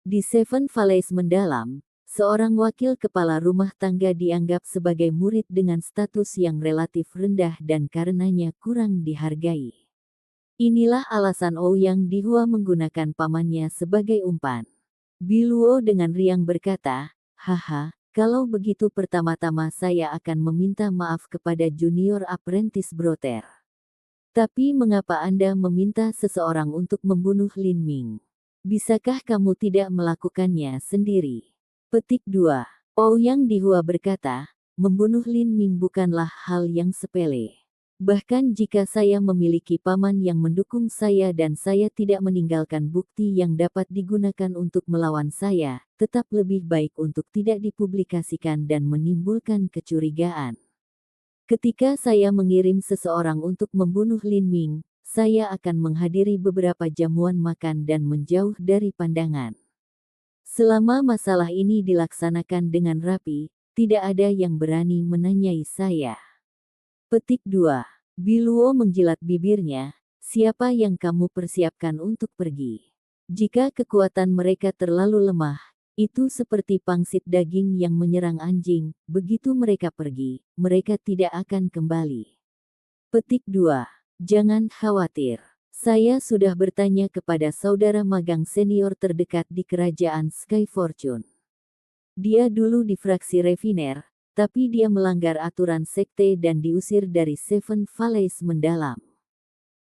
Di Seven Valleys mendalam, seorang wakil kepala rumah tangga dianggap sebagai murid dengan status yang relatif rendah dan karenanya kurang dihargai. Inilah alasan Ouyang Dihua menggunakan pamannya sebagai umpan. Biluo dengan riang berkata, "Haha, kalau begitu pertama-tama saya akan meminta maaf kepada Junior Apprentice Brother. Tapi mengapa Anda meminta seseorang untuk membunuh Lin Ming? Bisakah kamu tidak melakukannya sendiri?" Petik 2. Ouyang Dihua berkata, membunuh Lin Ming bukanlah hal yang sepele. Bahkan jika saya memiliki paman yang mendukung saya dan saya tidak meninggalkan bukti yang dapat digunakan untuk melawan saya, tetap lebih baik untuk tidak dipublikasikan dan menimbulkan kecurigaan. Ketika saya mengirim seseorang untuk membunuh Lin Ming, saya akan menghadiri beberapa jamuan makan dan menjauh dari pandangan. Selama masalah ini dilaksanakan dengan rapi, tidak ada yang berani menanyai saya. Petik 2. Biluo menjilat bibirnya, siapa yang kamu persiapkan untuk pergi? Jika kekuatan mereka terlalu lemah, itu seperti pangsit daging yang menyerang anjing, begitu mereka pergi, mereka tidak akan kembali. Petik 2. Jangan khawatir. Saya sudah bertanya kepada saudara magang senior terdekat di kerajaan Sky Fortune. Dia dulu di fraksi Refiner, tapi dia melanggar aturan sekte dan diusir dari Seven Valleys mendalam.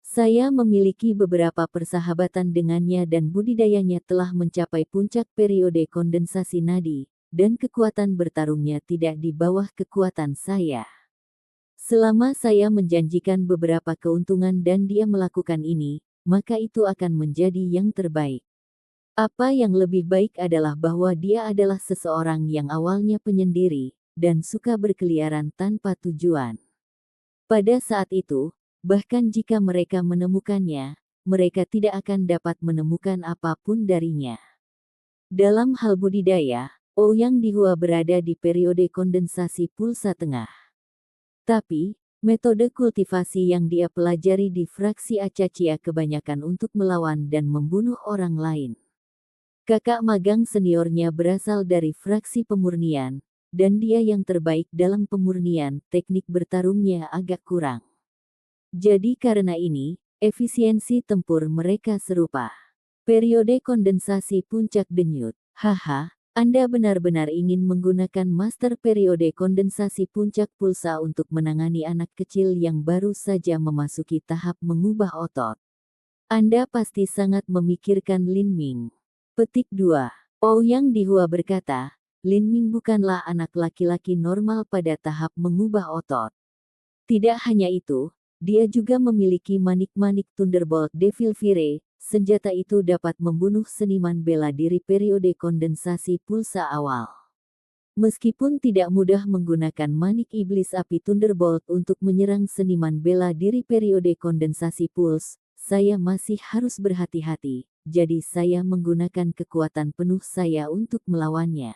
Saya memiliki beberapa persahabatan dengannya dan budidayanya telah mencapai puncak periode kondensasi nadi, dan kekuatan bertarungnya tidak di bawah kekuatan saya. Selama saya menjanjikan beberapa keuntungan dan dia melakukan ini, maka itu akan menjadi yang terbaik. Apa yang lebih baik adalah bahwa dia adalah seseorang yang awalnya penyendiri, dan suka berkeliaran tanpa tujuan. Pada saat itu, bahkan jika mereka menemukannya, mereka tidak akan dapat menemukan apapun darinya. Dalam hal budidaya, Ouyang Dihua berada di periode kondensasi pulsa tengah. Tapi, metode kultivasi yang dia pelajari di fraksi Acaccia kebanyakan untuk melawan dan membunuh orang lain. Kakak magang seniornya berasal dari fraksi pemurnian, dan dia yang terbaik dalam pemurnian, teknik bertarungnya agak kurang. Jadi karena ini, efisiensi tempur mereka serupa. Periode kondensasi puncak denyut. Haha, Anda benar-benar ingin menggunakan master periode kondensasi puncak pulsa untuk menangani anak kecil yang baru saja memasuki tahap mengubah otot. Anda pasti sangat memikirkan Lin Ming. Petik 2. Ouyang Dihua berkata, Lin Ming bukanlah anak laki-laki normal pada tahap mengubah otot. Tidak hanya itu, dia juga memiliki manik-manik Thunderbolt Devil Fire. Senjata itu dapat membunuh seniman bela diri periode kondensasi pulsa awal. Meskipun tidak mudah menggunakan manik iblis api Thunderbolt untuk menyerang seniman bela diri periode kondensasi puls, saya masih harus berhati-hati, jadi saya menggunakan kekuatan penuh saya untuk melawannya.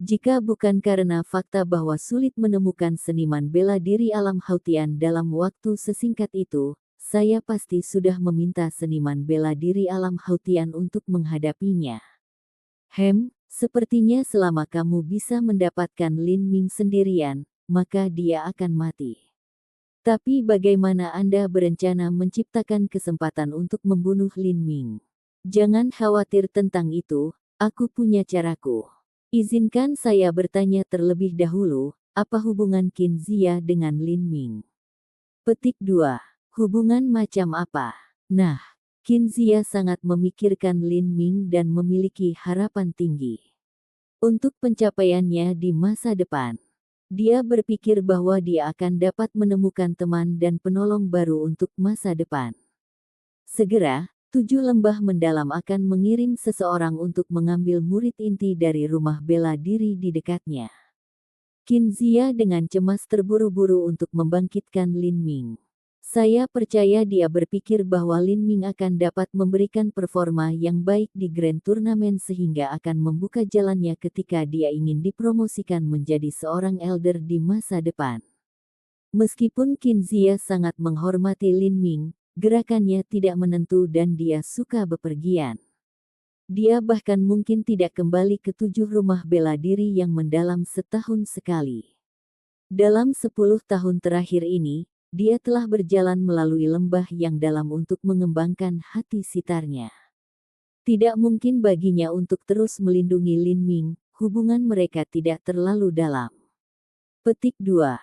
Jika bukan karena fakta bahwa sulit menemukan seniman bela diri alam Hautian dalam waktu sesingkat itu, saya pasti sudah meminta seniman bela diri alam Hautian untuk menghadapinya. Sepertinya selama kamu bisa mendapatkan Lin Ming sendirian, maka dia akan mati. Tapi bagaimana Anda berencana menciptakan kesempatan untuk membunuh Lin Ming? Jangan khawatir tentang itu, aku punya caraku. Izinkan saya bertanya terlebih dahulu, apa hubungan Qin Zia dengan Lin Ming? Petik 2. Hubungan macam apa? Nah, Qin Zia sangat memikirkan Lin Ming dan memiliki harapan tinggi untuk pencapaiannya di masa depan. Dia berpikir bahwa dia akan dapat menemukan teman dan penolong baru untuk masa depan. Segera, 7 lembah mendalam akan mengirim seseorang untuk mengambil murid inti dari rumah bela diri di dekatnya. Qin Zia dengan cemas terburu-buru untuk membangkitkan Lin Ming. Saya percaya dia berpikir bahwa Lin Ming akan dapat memberikan performa yang baik di Grand Turnamen sehingga akan membuka jalannya ketika dia ingin dipromosikan menjadi seorang elder di masa depan. Meskipun Qin Zia sangat menghormati Lin Ming, gerakannya tidak menentu dan dia suka bepergian. Dia bahkan mungkin tidak kembali ke 7 rumah bela diri yang mendalam setahun sekali. Dalam 10 tahun terakhir ini, dia telah berjalan melalui lembah yang dalam untuk mengembangkan hati sitarnya. Tidak mungkin baginya untuk terus melindungi Lin Ming, hubungan mereka tidak terlalu dalam. Petik 2.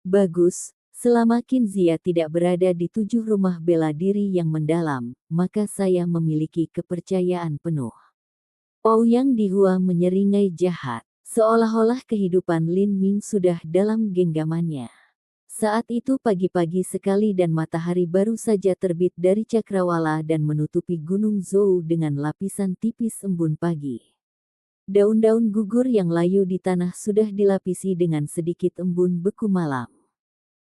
Bagus. Selama Qin Zia tidak berada di 7 rumah bela diri yang mendalam, maka saya memiliki kepercayaan penuh. Ouyang Dihua menyeringai jahat, seolah-olah kehidupan Lin Ming sudah dalam genggamannya. Saat itu pagi-pagi sekali dan matahari baru saja terbit dari cakrawala dan menutupi Gunung Zhou dengan lapisan tipis embun pagi. Daun-daun gugur yang layu di tanah sudah dilapisi dengan sedikit embun beku malam.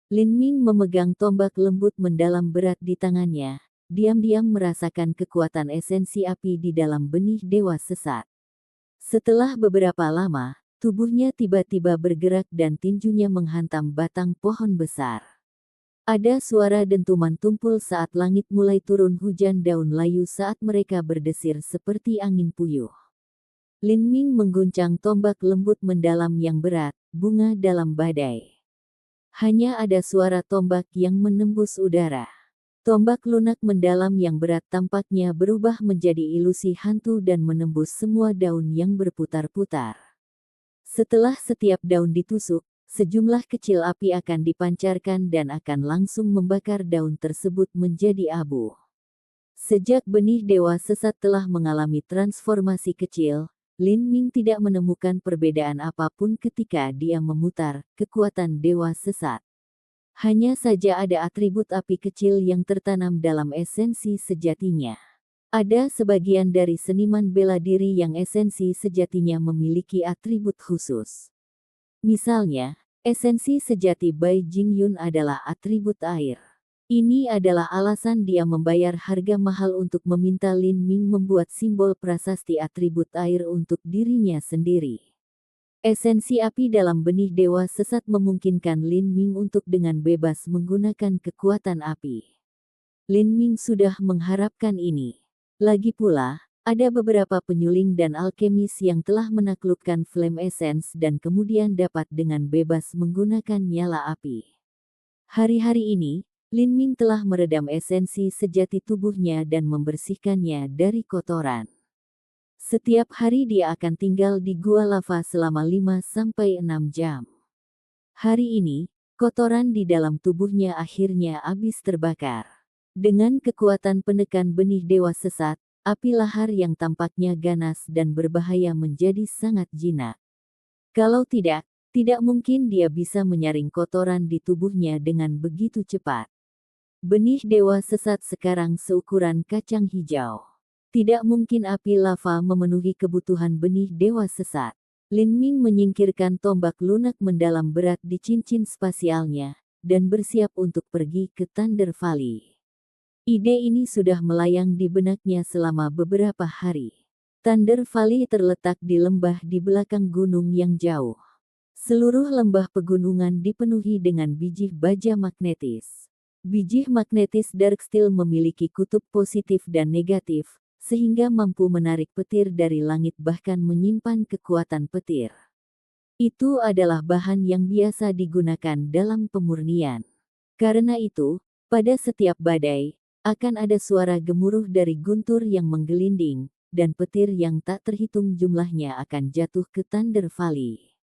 Lin Ming memegang tombak lembut mendalam berat di tangannya, diam-diam merasakan kekuatan esensi api di dalam benih dewa sesat. Setelah beberapa lama, tubuhnya tiba-tiba bergerak dan tinjunya menghantam batang pohon besar. Ada suara dentuman tumpul saat langit mulai turun hujan daun layu saat mereka berdesir seperti angin puyuh. Lin Ming mengguncang tombak lembut mendalam yang berat, bunga dalam badai. Hanya ada suara tombak yang menembus udara. Tombak lunak mendalam yang berat tampaknya berubah menjadi ilusi hantu dan menembus semua daun yang berputar-putar. Setelah setiap daun ditusuk, sejumlah kecil api akan dipancarkan dan akan langsung membakar daun tersebut menjadi abu. Sejak benih dewa sesat telah mengalami transformasi kecil, Lin Ming tidak menemukan perbedaan apapun ketika dia memutar kekuatan dewa sesat. Hanya saja ada atribut api kecil yang tertanam dalam esensi sejatinya. Ada sebagian dari seniman bela diri yang esensi sejatinya memiliki atribut khusus. Misalnya, esensi sejati Bai Jingyun adalah atribut air. Ini adalah alasan dia membayar harga mahal untuk meminta Lin Ming membuat simbol prasasti atribut air untuk dirinya sendiri. Esensi api dalam benih dewa sesat memungkinkan Lin Ming untuk dengan bebas menggunakan kekuatan api. Lin Ming sudah mengharapkan ini. Lagi pula, ada beberapa penyuling dan alkemis yang telah menaklukkan Flame Essence dan kemudian dapat dengan bebas menggunakan nyala api. Hari-hari ini, Lin Ming telah meredam esensi sejati tubuhnya dan membersihkannya dari kotoran. Setiap hari dia akan tinggal di gua lava selama 5-6 jam. Hari ini, kotoran di dalam tubuhnya akhirnya habis terbakar. Dengan kekuatan penekan benih dewa sesat, api lahar yang tampaknya ganas dan berbahaya menjadi sangat jinak. Kalau tidak mungkin dia bisa menyaring kotoran di tubuhnya dengan begitu cepat. Benih dewa sesat sekarang seukuran kacang hijau. Tidak mungkin api lava memenuhi kebutuhan benih dewa sesat. Lin Ming menyingkirkan tombak lunak mendalam berat di cincin spasialnya, dan bersiap untuk pergi ke Thunder Valley. Ide ini sudah melayang di benaknya selama beberapa hari. Thunder Valley terletak di lembah di belakang gunung yang jauh. Seluruh lembah pegunungan dipenuhi dengan biji baja magnetis. Biji magnetis Dark Steel memiliki kutub positif dan negatif, sehingga mampu menarik petir dari langit bahkan menyimpan kekuatan petir. Itu adalah bahan yang biasa digunakan dalam pemurnian. Karena itu, pada setiap badai, akan ada suara gemuruh dari guntur yang menggelinding, dan petir yang tak terhitung jumlahnya akan jatuh ke Thunder Valley.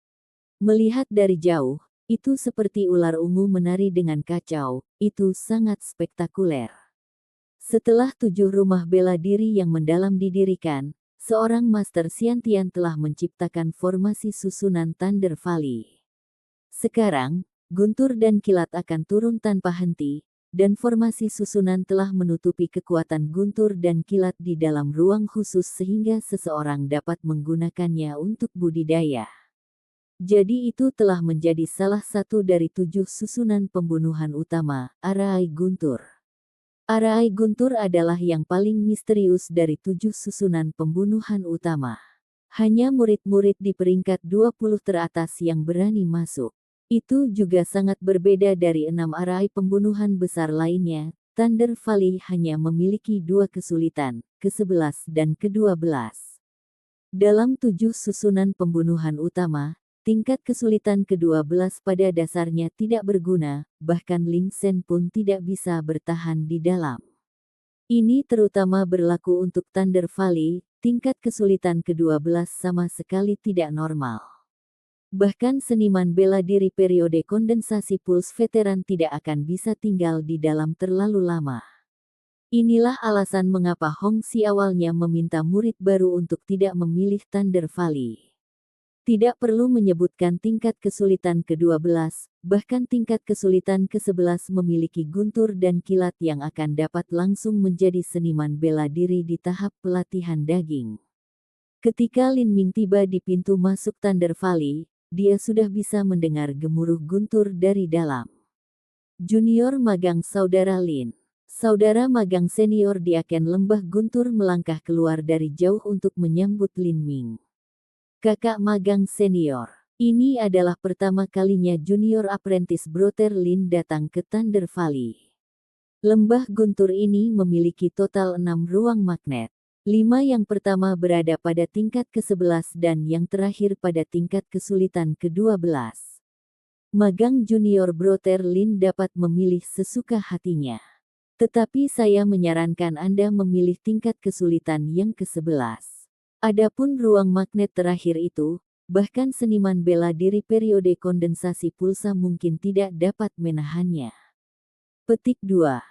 Melihat dari jauh, itu seperti ular ungu menari dengan kacau, itu sangat spektakuler. Setelah 7 rumah bela diri yang mendalam didirikan, seorang Master Xiantian telah menciptakan formasi susunan Thunder Valley. Sekarang, guntur dan kilat akan turun tanpa henti, dan formasi susunan telah menutupi kekuatan guntur dan kilat di dalam ruang khusus sehingga seseorang dapat menggunakannya untuk budidaya. Jadi itu telah menjadi salah satu dari 7 susunan pembunuhan utama, Arai Guntur. Arai Guntur adalah yang paling misterius dari 7 susunan pembunuhan utama. Hanya murid-murid di peringkat 20 teratas yang berani masuk. Itu juga sangat berbeda dari 6 arai pembunuhan besar lainnya. Thunder Valley hanya memiliki 2 kesulitan, ke-11 dan ke-12. Dalam 7 susunan pembunuhan utama, tingkat kesulitan ke-12 pada dasarnya tidak berguna, bahkan Ling Shen pun tidak bisa bertahan di dalam. Ini terutama berlaku untuk Thunder Valley, tingkat kesulitan ke-12 sama sekali tidak normal. Bahkan seniman bela diri periode kondensasi puls veteran tidak akan bisa tinggal di dalam terlalu lama. Inilah alasan mengapa Hong Xi awalnya meminta murid baru untuk tidak memilih Thunder Valley. Tidak perlu menyebutkan tingkat kesulitan ke-12, bahkan tingkat kesulitan ke-11 memiliki guntur dan kilat yang akan dapat langsung menjadi seniman bela diri di tahap pelatihan daging. Ketika Lin Ming tiba di pintu masuk Thunder Valley, dia sudah bisa mendengar gemuruh guntur dari dalam. Junior magang saudara Lin. Saudara magang senior di Aken Lembah Guntur melangkah keluar dari jauh untuk menyambut Lin Ming. Kakak magang senior. Ini adalah pertama kalinya junior apprentice Brother Lin datang ke Thunder Valley. Lembah Guntur ini memiliki total 6 ruang magnet. 5 yang pertama berada pada tingkat ke-11 dan yang terakhir pada tingkat kesulitan ke-12. Magang junior Brother Lin dapat memilih sesuka hatinya. Tetapi saya menyarankan Anda memilih tingkat kesulitan yang ke-11. Adapun ruang magnet terakhir itu, bahkan seniman bela diri periode kondensasi pulsa mungkin tidak dapat menahannya. Petik 2.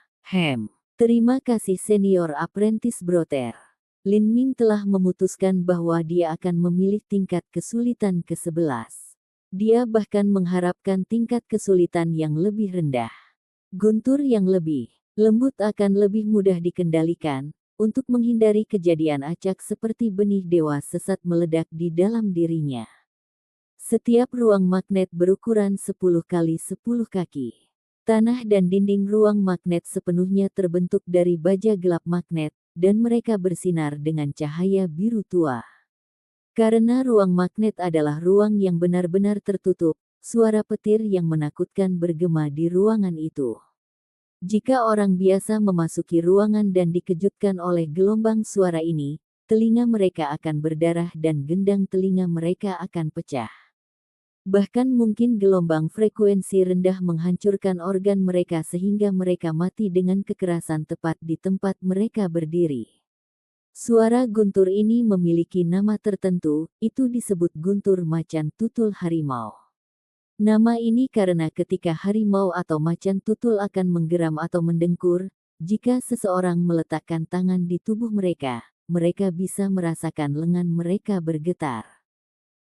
Terima kasih senior apprentice Brother. Lin Ming telah memutuskan bahwa dia akan memilih tingkat kesulitan ke-11. Dia bahkan mengharapkan tingkat kesulitan yang lebih rendah. Guntur yang lebih lembut akan lebih mudah dikendalikan, untuk menghindari kejadian acak seperti benih dewa sesat meledak di dalam dirinya. Setiap ruang magnet berukuran 10 kali 10 kaki. Tanah dan dinding ruang magnet sepenuhnya terbentuk dari baja gelap magnet, dan mereka bersinar dengan cahaya biru tua. Karena ruang magnet adalah ruang yang benar-benar tertutup, suara petir yang menakutkan bergema di ruangan itu. Jika orang biasa memasuki ruangan dan dikejutkan oleh gelombang suara ini, telinga mereka akan berdarah dan gendang telinga mereka akan pecah. Bahkan mungkin gelombang frekuensi rendah menghancurkan organ mereka sehingga mereka mati dengan kekerasan tepat di tempat mereka berdiri. Suara guntur ini memiliki nama tertentu, itu disebut guntur macan tutul harimau. Nama ini karena ketika harimau atau macan tutul akan menggeram atau mendengkur, jika seseorang meletakkan tangan di tubuh mereka, mereka bisa merasakan lengan mereka bergetar.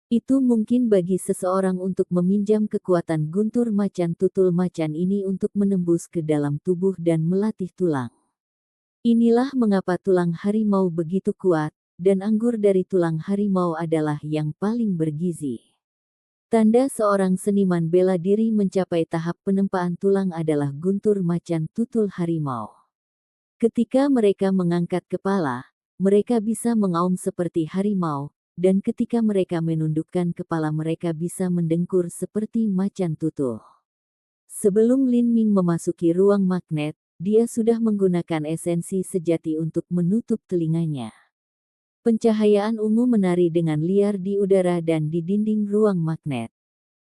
Itu mungkin bagi seseorang untuk meminjam kekuatan guntur macan tutul macan ini untuk menembus ke dalam tubuh dan melatih tulang. Inilah mengapa tulang harimau begitu kuat, dan anggur dari tulang harimau adalah yang paling bergizi. Tanda seorang seniman bela diri mencapai tahap penempaan tulang adalah guntur macan tutul harimau. Ketika mereka mengangkat kepala, mereka bisa mengaum seperti harimau, dan ketika mereka menundukkan kepala mereka bisa mendengkur seperti macan tutul. Sebelum Lin Ming memasuki ruang magnet, dia sudah menggunakan esensi sejati untuk menutup telinganya. Pencahayaan ungu menari dengan liar di udara dan di dinding ruang magnet.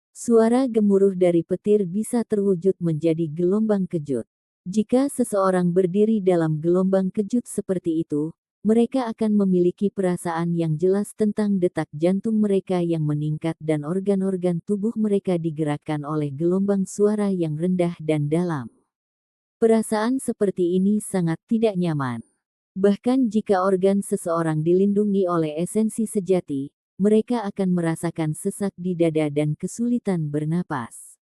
Suara gemuruh dari petir bisa terwujud menjadi gelombang kejut. Jika seseorang berdiri dalam gelombang kejut seperti itu, mereka akan memiliki perasaan yang jelas tentang detak jantung mereka yang meningkat dan organ-organ tubuh mereka digerakkan oleh gelombang suara yang rendah dan dalam. Perasaan seperti ini sangat tidak nyaman. Bahkan jika organ seseorang dilindungi oleh esensi sejati, mereka akan merasakan sesak di dada dan kesulitan bernapas.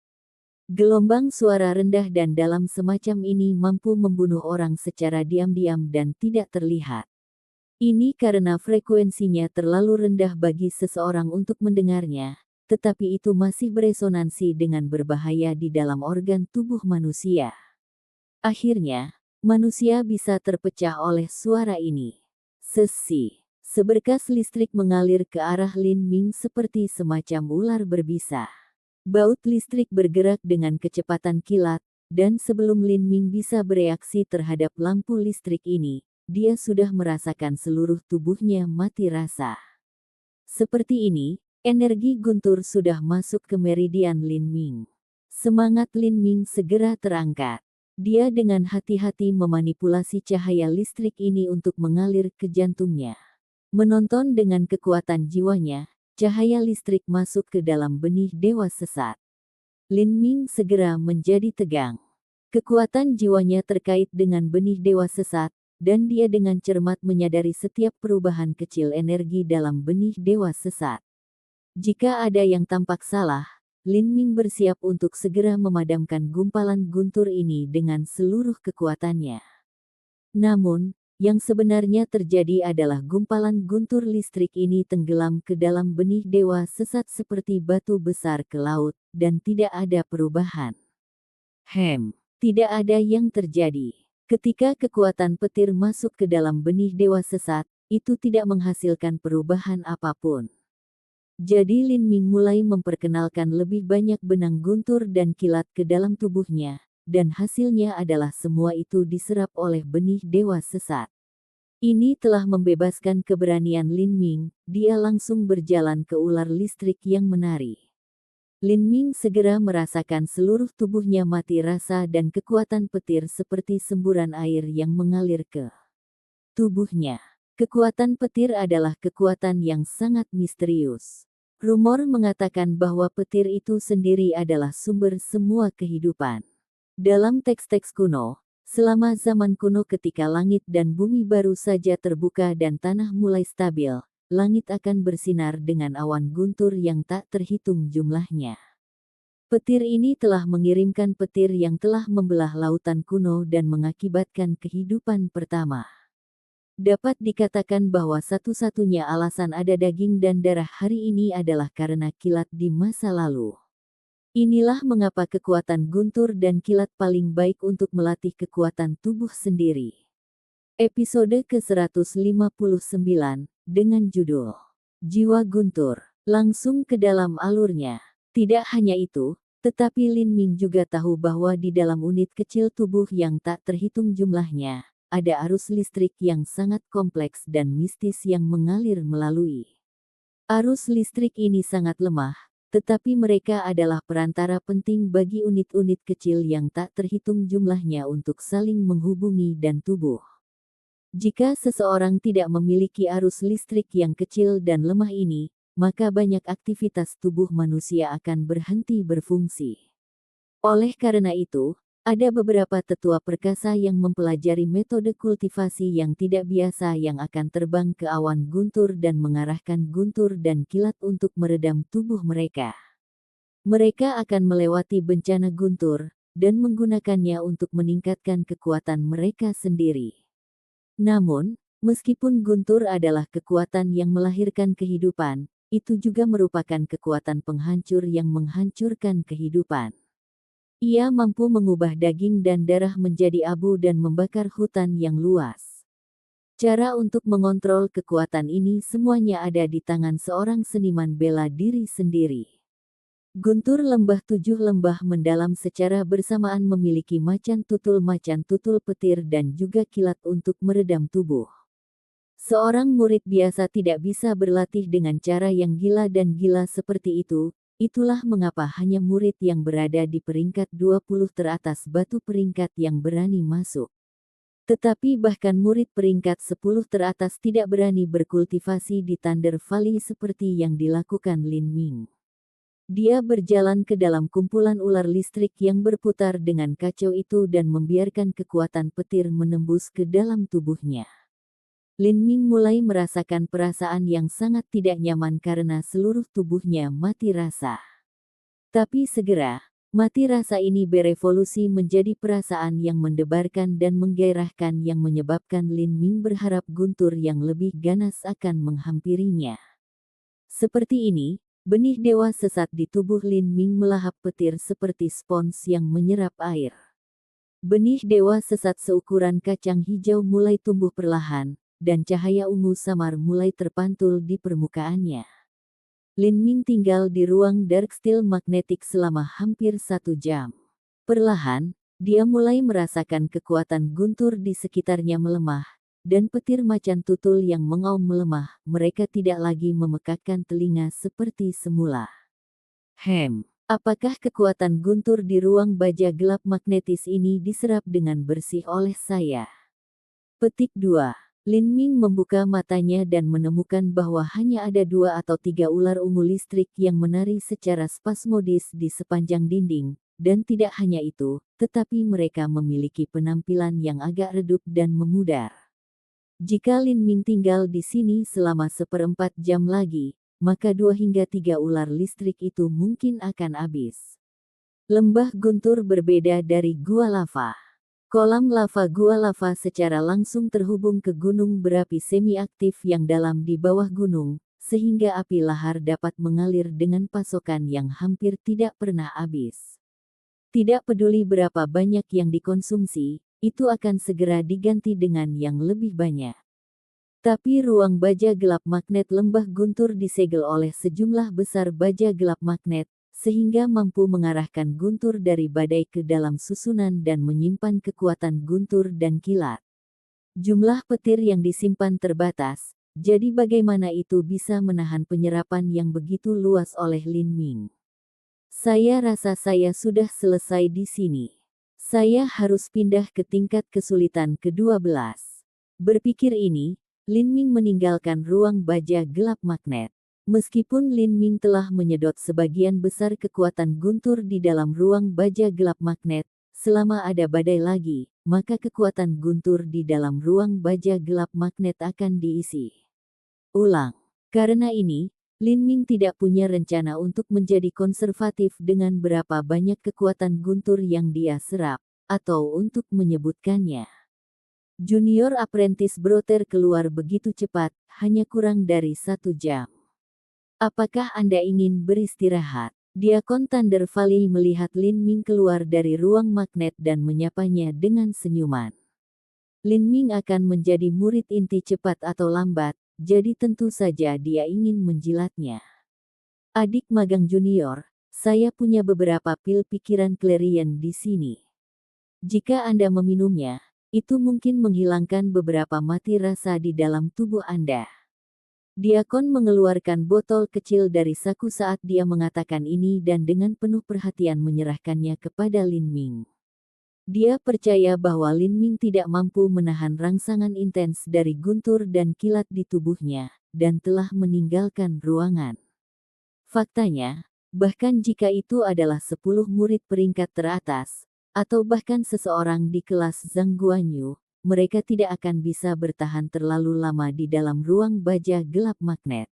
Gelombang suara rendah dan dalam semacam ini mampu membunuh orang secara diam-diam dan tidak terlihat. Ini karena frekuensinya terlalu rendah bagi seseorang untuk mendengarnya, tetapi itu masih beresonansi dengan berbahaya di dalam organ tubuh manusia. Akhirnya, manusia bisa terpecah oleh suara ini. Seberkas listrik mengalir ke arah Lin Ming seperti semacam ular berbisa. Baut listrik bergerak dengan kecepatan kilat, dan sebelum Lin Ming bisa bereaksi terhadap lampu listrik ini, dia sudah merasakan seluruh tubuhnya mati rasa. Seperti ini, energi guntur sudah masuk ke meridian Lin Ming. Semangat Lin Ming segera terangkat. Dia dengan hati-hati memanipulasi cahaya listrik ini untuk mengalir ke jantungnya. Menonton dengan kekuatan jiwanya, cahaya listrik masuk ke dalam benih dewa sesat. Lin Ming segera menjadi tegang. Kekuatan jiwanya terkait dengan benih dewa sesat, dan dia dengan cermat menyadari setiap perubahan kecil energi dalam benih dewa sesat. Jika ada yang tampak salah, Lin Ming bersiap untuk segera memadamkan gumpalan guntur ini dengan seluruh kekuatannya. Namun, yang sebenarnya terjadi adalah gumpalan guntur listrik ini tenggelam ke dalam benih dewa sesat seperti batu besar ke laut, dan tidak ada perubahan. Tidak ada yang terjadi. Ketika kekuatan petir masuk ke dalam benih dewa sesat, itu tidak menghasilkan perubahan apapun. Jadi Lin Ming mulai memperkenalkan lebih banyak benang guntur dan kilat ke dalam tubuhnya, dan hasilnya adalah semua itu diserap oleh benih dewa sesat. Ini telah membebaskan keberanian Lin Ming, dia langsung berjalan ke ular listrik yang menari. Lin Ming segera merasakan seluruh tubuhnya mati rasa dan kekuatan petir seperti semburan air yang mengalir ke tubuhnya. Kekuatan petir adalah kekuatan yang sangat misterius. Rumor mengatakan bahwa petir itu sendiri adalah sumber semua kehidupan. Dalam teks-teks kuno, selama zaman kuno ketika langit dan bumi baru saja terbuka dan tanah mulai stabil, langit akan bersinar dengan awan guntur yang tak terhitung jumlahnya. Petir ini telah mengirimkan petir yang telah membelah lautan kuno dan mengakibatkan kehidupan pertama. Dapat dikatakan bahwa satu-satunya alasan ada daging dan darah hari ini adalah karena kilat di masa lalu. Inilah mengapa kekuatan guntur dan kilat paling baik untuk melatih kekuatan tubuh sendiri. Episode ke-159, dengan judul Jiwa Guntur, langsung ke dalam alurnya. Tidak hanya itu, tetapi Lin Ming juga tahu bahwa di dalam unit kecil tubuh yang tak terhitung jumlahnya, ada arus listrik yang sangat kompleks dan mistis yang mengalir melalui. Arus listrik ini sangat lemah, tetapi mereka adalah perantara penting bagi unit-unit kecil yang tak terhitung jumlahnya untuk saling menghubungi dan tubuh. Jika seseorang tidak memiliki arus listrik yang kecil dan lemah ini, maka banyak aktivitas tubuh manusia akan berhenti berfungsi. Oleh karena itu, ada beberapa tetua perkasa yang mempelajari metode kultivasi yang tidak biasa yang akan terbang ke awan guntur dan mengarahkan guntur dan kilat untuk meredam tubuh mereka. Mereka akan melewati bencana guntur, dan menggunakannya untuk meningkatkan kekuatan mereka sendiri. Namun, meskipun guntur adalah kekuatan yang melahirkan kehidupan, itu juga merupakan kekuatan penghancur yang menghancurkan kehidupan. Ia mampu mengubah daging dan darah menjadi abu dan membakar hutan yang luas. Cara untuk mengontrol kekuatan ini semuanya ada di tangan seorang seniman bela diri sendiri. Guntur lembah 7 lembah mendalam secara bersamaan memiliki macan tutul petir dan juga kilat untuk meredam tubuh. Seorang murid biasa tidak bisa berlatih dengan cara yang gila dan gila seperti itu. Itulah mengapa hanya murid yang berada di peringkat 20 teratas batu peringkat yang berani masuk. Tetapi bahkan murid peringkat 10 teratas tidak berani berkultivasi di Thunder Valley seperti yang dilakukan Lin Ming. Dia berjalan ke dalam kumpulan ular listrik yang berputar dengan kacau itu dan membiarkan kekuatan petir menembus ke dalam tubuhnya. Lin Ming mulai merasakan perasaan yang sangat tidak nyaman karena seluruh tubuhnya mati rasa. Tapi segera, mati rasa ini berevolusi menjadi perasaan yang mendebarkan dan menggairahkan yang menyebabkan Lin Ming berharap guntur yang lebih ganas akan menghampirinya. Seperti ini, benih dewa sesat di tubuh Lin Ming melahap petir seperti spons yang menyerap air. Benih dewa sesat seukuran kacang hijau mulai tumbuh perlahan, dan cahaya ungu samar mulai terpantul di permukaannya. Lin Ming tinggal di ruang dark steel magnetik selama hampir 1 jam. Perlahan, dia mulai merasakan kekuatan guntur di sekitarnya melemah, dan petir macan tutul yang mengaum melemah, mereka tidak lagi memekakkan telinga seperti semula. Apakah kekuatan guntur di ruang baja gelap magnetis ini diserap dengan bersih oleh saya? Petik 2. Lin Ming membuka matanya dan menemukan bahwa hanya ada 2 atau 3 ular ungu listrik yang menari secara spasmodis di sepanjang dinding, dan tidak hanya itu, tetapi mereka memiliki penampilan yang agak redup dan memudar. Jika Lin Ming tinggal di sini selama 1/4 jam lagi, maka 2 hingga 3 ular listrik itu mungkin akan habis. Lembah Guntur berbeda dari gua lava. Kolam lava gua lava secara langsung terhubung ke gunung berapi semi-aktif yang dalam di bawah gunung, sehingga api lahar dapat mengalir dengan pasokan yang hampir tidak pernah habis. Tidak peduli berapa banyak yang dikonsumsi, itu akan segera diganti dengan yang lebih banyak. Tapi ruang baja gelap magnet lembah Guntur disegel oleh sejumlah besar baja gelap magnet, sehingga mampu mengarahkan guntur dari badai ke dalam susunan dan menyimpan kekuatan guntur dan kilat. Jumlah petir yang disimpan terbatas, jadi bagaimana itu bisa menahan penyerapan yang begitu luas oleh Lin Ming? Saya rasa saya sudah selesai di sini. Saya harus pindah ke tingkat kesulitan ke-12. Berpikir ini, Lin Ming meninggalkan ruang baja gelap magnet. Meskipun Lin Ming telah menyedot sebagian besar kekuatan guntur di dalam ruang baja gelap magnet, selama ada badai lagi, maka kekuatan guntur di dalam ruang baja gelap magnet akan diisi ulang. Karena ini, Lin Ming tidak punya rencana untuk menjadi konservatif dengan berapa banyak kekuatan guntur yang dia serap, atau untuk menyebutkannya. Junior Apprentice Brother keluar begitu cepat, hanya kurang dari 1 jam. Apakah Anda ingin beristirahat? Diakon Thunder Valley melihat Lin Ming keluar dari ruang magnet dan menyapanya dengan senyuman. Lin Ming akan menjadi murid inti cepat atau lambat, jadi tentu saja dia ingin menjilatnya. Adik magang junior, saya punya beberapa pil pikiran Clarion di sini. Jika Anda meminumnya, itu mungkin menghilangkan beberapa mati rasa di dalam tubuh Anda. Diakon mengeluarkan botol kecil dari saku saat dia mengatakan ini dan dengan penuh perhatian menyerahkannya kepada Lin Ming. Dia percaya bahwa Lin Ming tidak mampu menahan rangsangan intens dari guntur dan kilat di tubuhnya, dan telah meninggalkan ruangan. Faktanya, bahkan jika itu adalah 10 murid peringkat teratas, atau bahkan seseorang di kelas Zhang Guanyu, mereka tidak akan bisa bertahan terlalu lama di dalam ruang baja gelap magnet.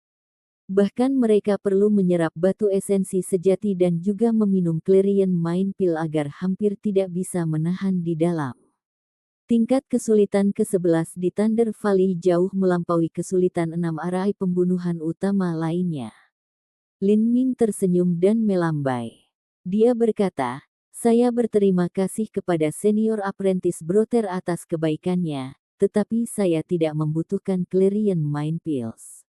Bahkan mereka perlu menyerap batu esensi sejati dan juga meminum Clarion Mind Pill agar hampir tidak bisa menahan di dalam. Tingkat kesulitan ke-11 di Thunder Valley jauh melampaui kesulitan 6 arai pembunuhan utama lainnya. Lin Ming tersenyum dan melambai. Dia berkata, "Saya berterima kasih kepada Senior Apprentice Brother atas kebaikannya, tetapi saya tidak membutuhkan Clarion Mind Pills.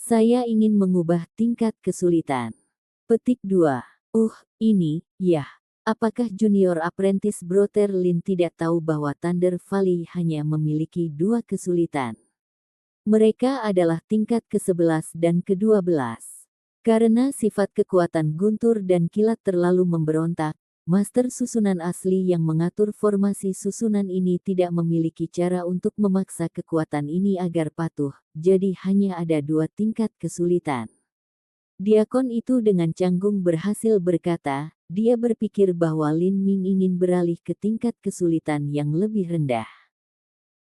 Saya ingin mengubah tingkat kesulitan." Petik 2. Ini, yah. Apakah Junior Apprentice Brother Lin tidak tahu bahwa Thunder Valley hanya memiliki 2 kesulitan? Mereka adalah tingkat ke-11 dan ke-12. Karena sifat kekuatan guntur dan kilat terlalu memberontak, master susunan asli yang mengatur formasi susunan ini tidak memiliki cara untuk memaksa kekuatan ini agar patuh, jadi hanya ada 2 tingkat kesulitan. Diakon itu dengan canggung berhasil berkata, dia berpikir bahwa Lin Ming ingin beralih ke tingkat kesulitan yang lebih rendah.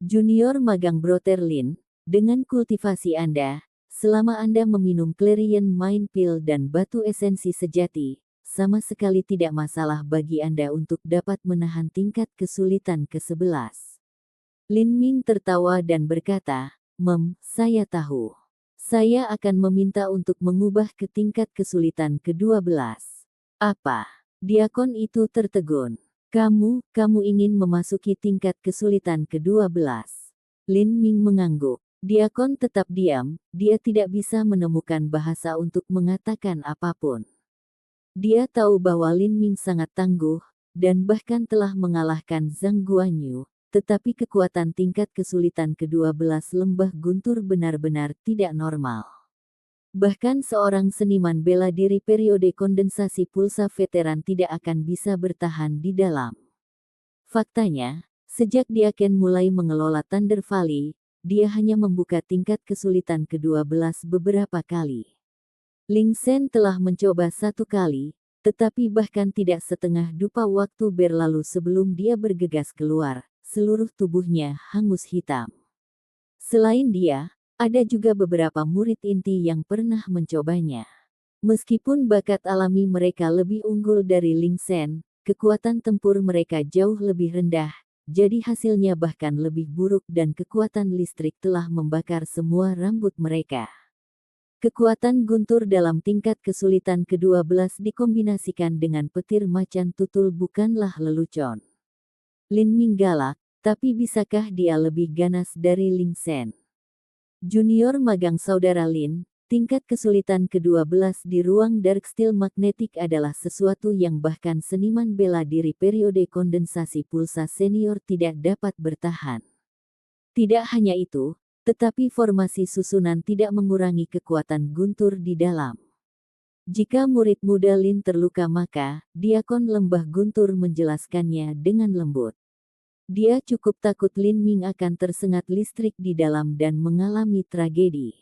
Junior magang Brother Lin, dengan kultivasi Anda, selama Anda meminum Clarion Mind Pill dan batu esensi sejati, sama sekali tidak masalah bagi Anda untuk dapat menahan tingkat kesulitan ke-11. Lin Ming tertawa dan berkata, saya tahu. Saya akan meminta untuk mengubah ke tingkat kesulitan ke-12. Apa? Diakon itu tertegun. Kamu ingin memasuki tingkat kesulitan ke-12. Lin Ming mengangguk. Diakon tetap diam, dia tidak bisa menemukan bahasa untuk mengatakan apapun. Dia tahu bahwa Lin Ming sangat tangguh, dan bahkan telah mengalahkan Zhang Guanyu, tetapi kekuatan tingkat kesulitan ke-12 lembah guntur benar-benar tidak normal. Bahkan seorang seniman bela diri periode kondensasi pulsa veteran tidak akan bisa bertahan di dalam. Faktanya, sejak Diakon mulai mengelola Thunder Valley, dia hanya membuka tingkat kesulitan ke-12 beberapa kali. Ling Shen telah mencoba 1 kali, tetapi bahkan tidak setengah dupa waktu berlalu sebelum dia bergegas keluar, seluruh tubuhnya hangus hitam. Selain dia, Ada juga beberapa murid inti yang pernah mencobanya. Meskipun bakat alami mereka lebih unggul dari Ling Sen, kekuatan tempur mereka jauh lebih rendah, jadi hasilnya bahkan lebih buruk dan kekuatan listrik telah membakar semua rambut mereka. Kekuatan guntur dalam tingkat kesulitan ke-12 dikombinasikan dengan petir macan tutul bukanlah lelucon. Lin Ming galak, tapi bisakah dia lebih ganas dari Ling Sen? Junior magang saudara Lin, tingkat kesulitan ke-12 di ruang Dark Steel Magnetic adalah sesuatu yang bahkan seniman bela diri periode kondensasi pulsa senior tidak dapat bertahan. Tidak hanya itu, tetapi formasi susunan tidak mengurangi kekuatan guntur di dalam. Jika murid muda Lin terluka maka, Diakon Lembah Guntur menjelaskannya dengan lembut. Dia cukup takut Lin Ming akan tersengat listrik di dalam dan mengalami tragedi.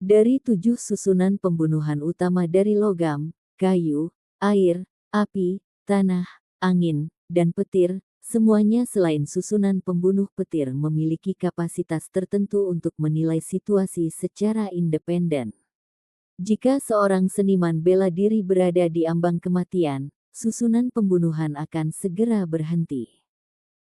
Dari 7 susunan pembunuhan utama dari logam, kayu, air, api, tanah, angin, dan petir, semuanya selain susunan pembunuh petir memiliki kapasitas tertentu untuk menilai situasi secara independen. Jika seorang seniman bela diri berada di ambang kematian, susunan pembunuhan akan segera berhenti.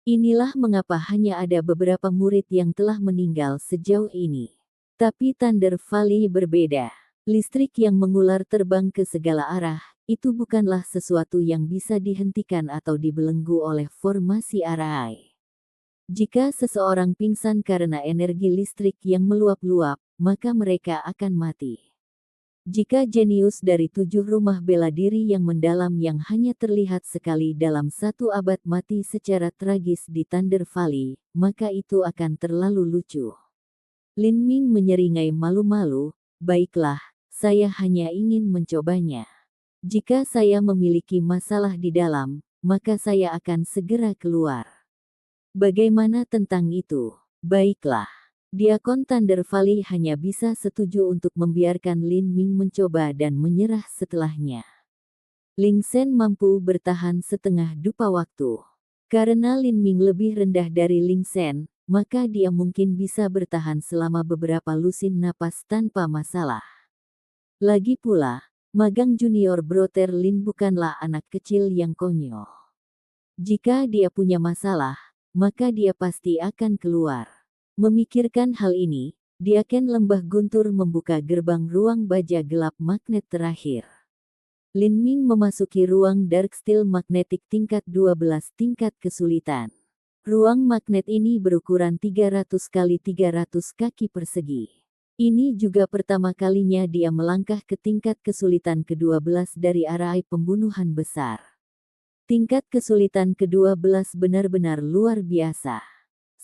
Inilah mengapa hanya ada beberapa murid yang telah meninggal sejauh ini. Tapi Thunder Valley berbeda. Listrik yang mengular terbang ke segala arah, itu bukanlah sesuatu yang bisa dihentikan atau dibelenggu oleh formasi arai. Jika seseorang pingsan karena energi listrik yang meluap-luap, maka mereka akan mati. Jika jenius dari 7 rumah bela diri yang mendalam yang hanya terlihat sekali dalam 1 abad mati secara tragis di Thunder Valley, maka itu akan terlalu lucu. Lin Ming menyeringai malu-malu, baiklah, saya hanya ingin mencobanya. Jika saya memiliki masalah di dalam, maka saya akan segera keluar. Bagaimana tentang itu? Baiklah. Diakon Thunder Valley hanya bisa setuju untuk membiarkan Lin Ming mencoba dan menyerah setelahnya. Ling Sen mampu bertahan setengah dupa waktu. Karena Lin Ming lebih rendah dari Ling Sen, maka dia mungkin bisa bertahan selama beberapa lusin napas tanpa masalah. Lagi pula, magang junior Brother Lin bukanlah anak kecil yang konyol. Jika dia punya masalah, maka dia pasti akan keluar. Memikirkan hal ini, Diakon Lembah Guntur membuka gerbang ruang baja gelap magnet terakhir. Lin Ming memasuki ruang Dark Steel Magnetic tingkat 12 tingkat kesulitan. Ruang magnet ini berukuran 300 kali 300 kaki persegi. Ini juga pertama kalinya dia melangkah ke tingkat kesulitan ke-12 dari arai pembunuhan besar. Tingkat kesulitan ke-12 benar-benar luar biasa.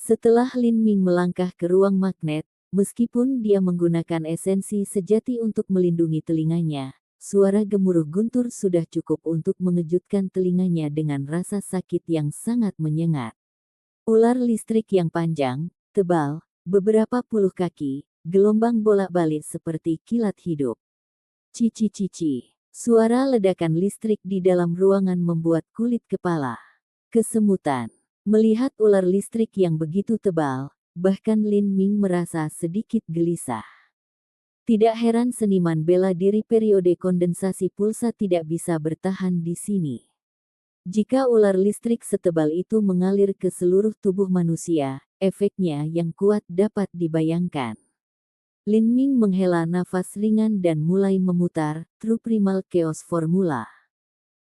Setelah Lin Ming melangkah ke ruang magnet, meskipun dia menggunakan esensi sejati untuk melindungi telinganya, suara gemuruh guntur sudah cukup untuk mengejutkan telinganya dengan rasa sakit yang sangat menyengat. Ular listrik yang panjang, tebal, beberapa puluh kaki, gelombang bolak-balik seperti kilat hidup. Cici-cici. Suara ledakan listrik di dalam ruangan membuat kulit kepala kesemutan. Melihat ular listrik yang begitu tebal, bahkan Lin Ming merasa sedikit gelisah. Tidak heran seniman bela diri periode kondensasi pulsa tidak bisa bertahan di sini. Jika ular listrik setebal itu mengalir ke seluruh tubuh manusia, efeknya yang kuat dapat dibayangkan. Lin Ming menghela nafas ringan dan mulai memutar True Primal Chaos Formula.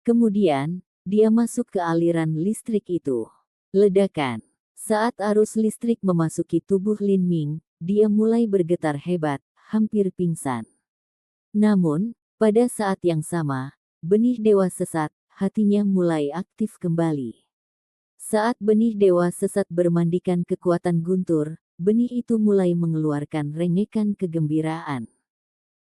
Kemudian, dia masuk ke aliran listrik itu. Ledakan. Saat arus listrik memasuki tubuh Lin Ming, dia mulai bergetar hebat, hampir pingsan. Namun, pada saat yang sama, benih dewa sesat, hatinya mulai aktif kembali. Saat benih dewa sesat bermandikan kekuatan guntur, benih itu mulai mengeluarkan rengekan kegembiraan.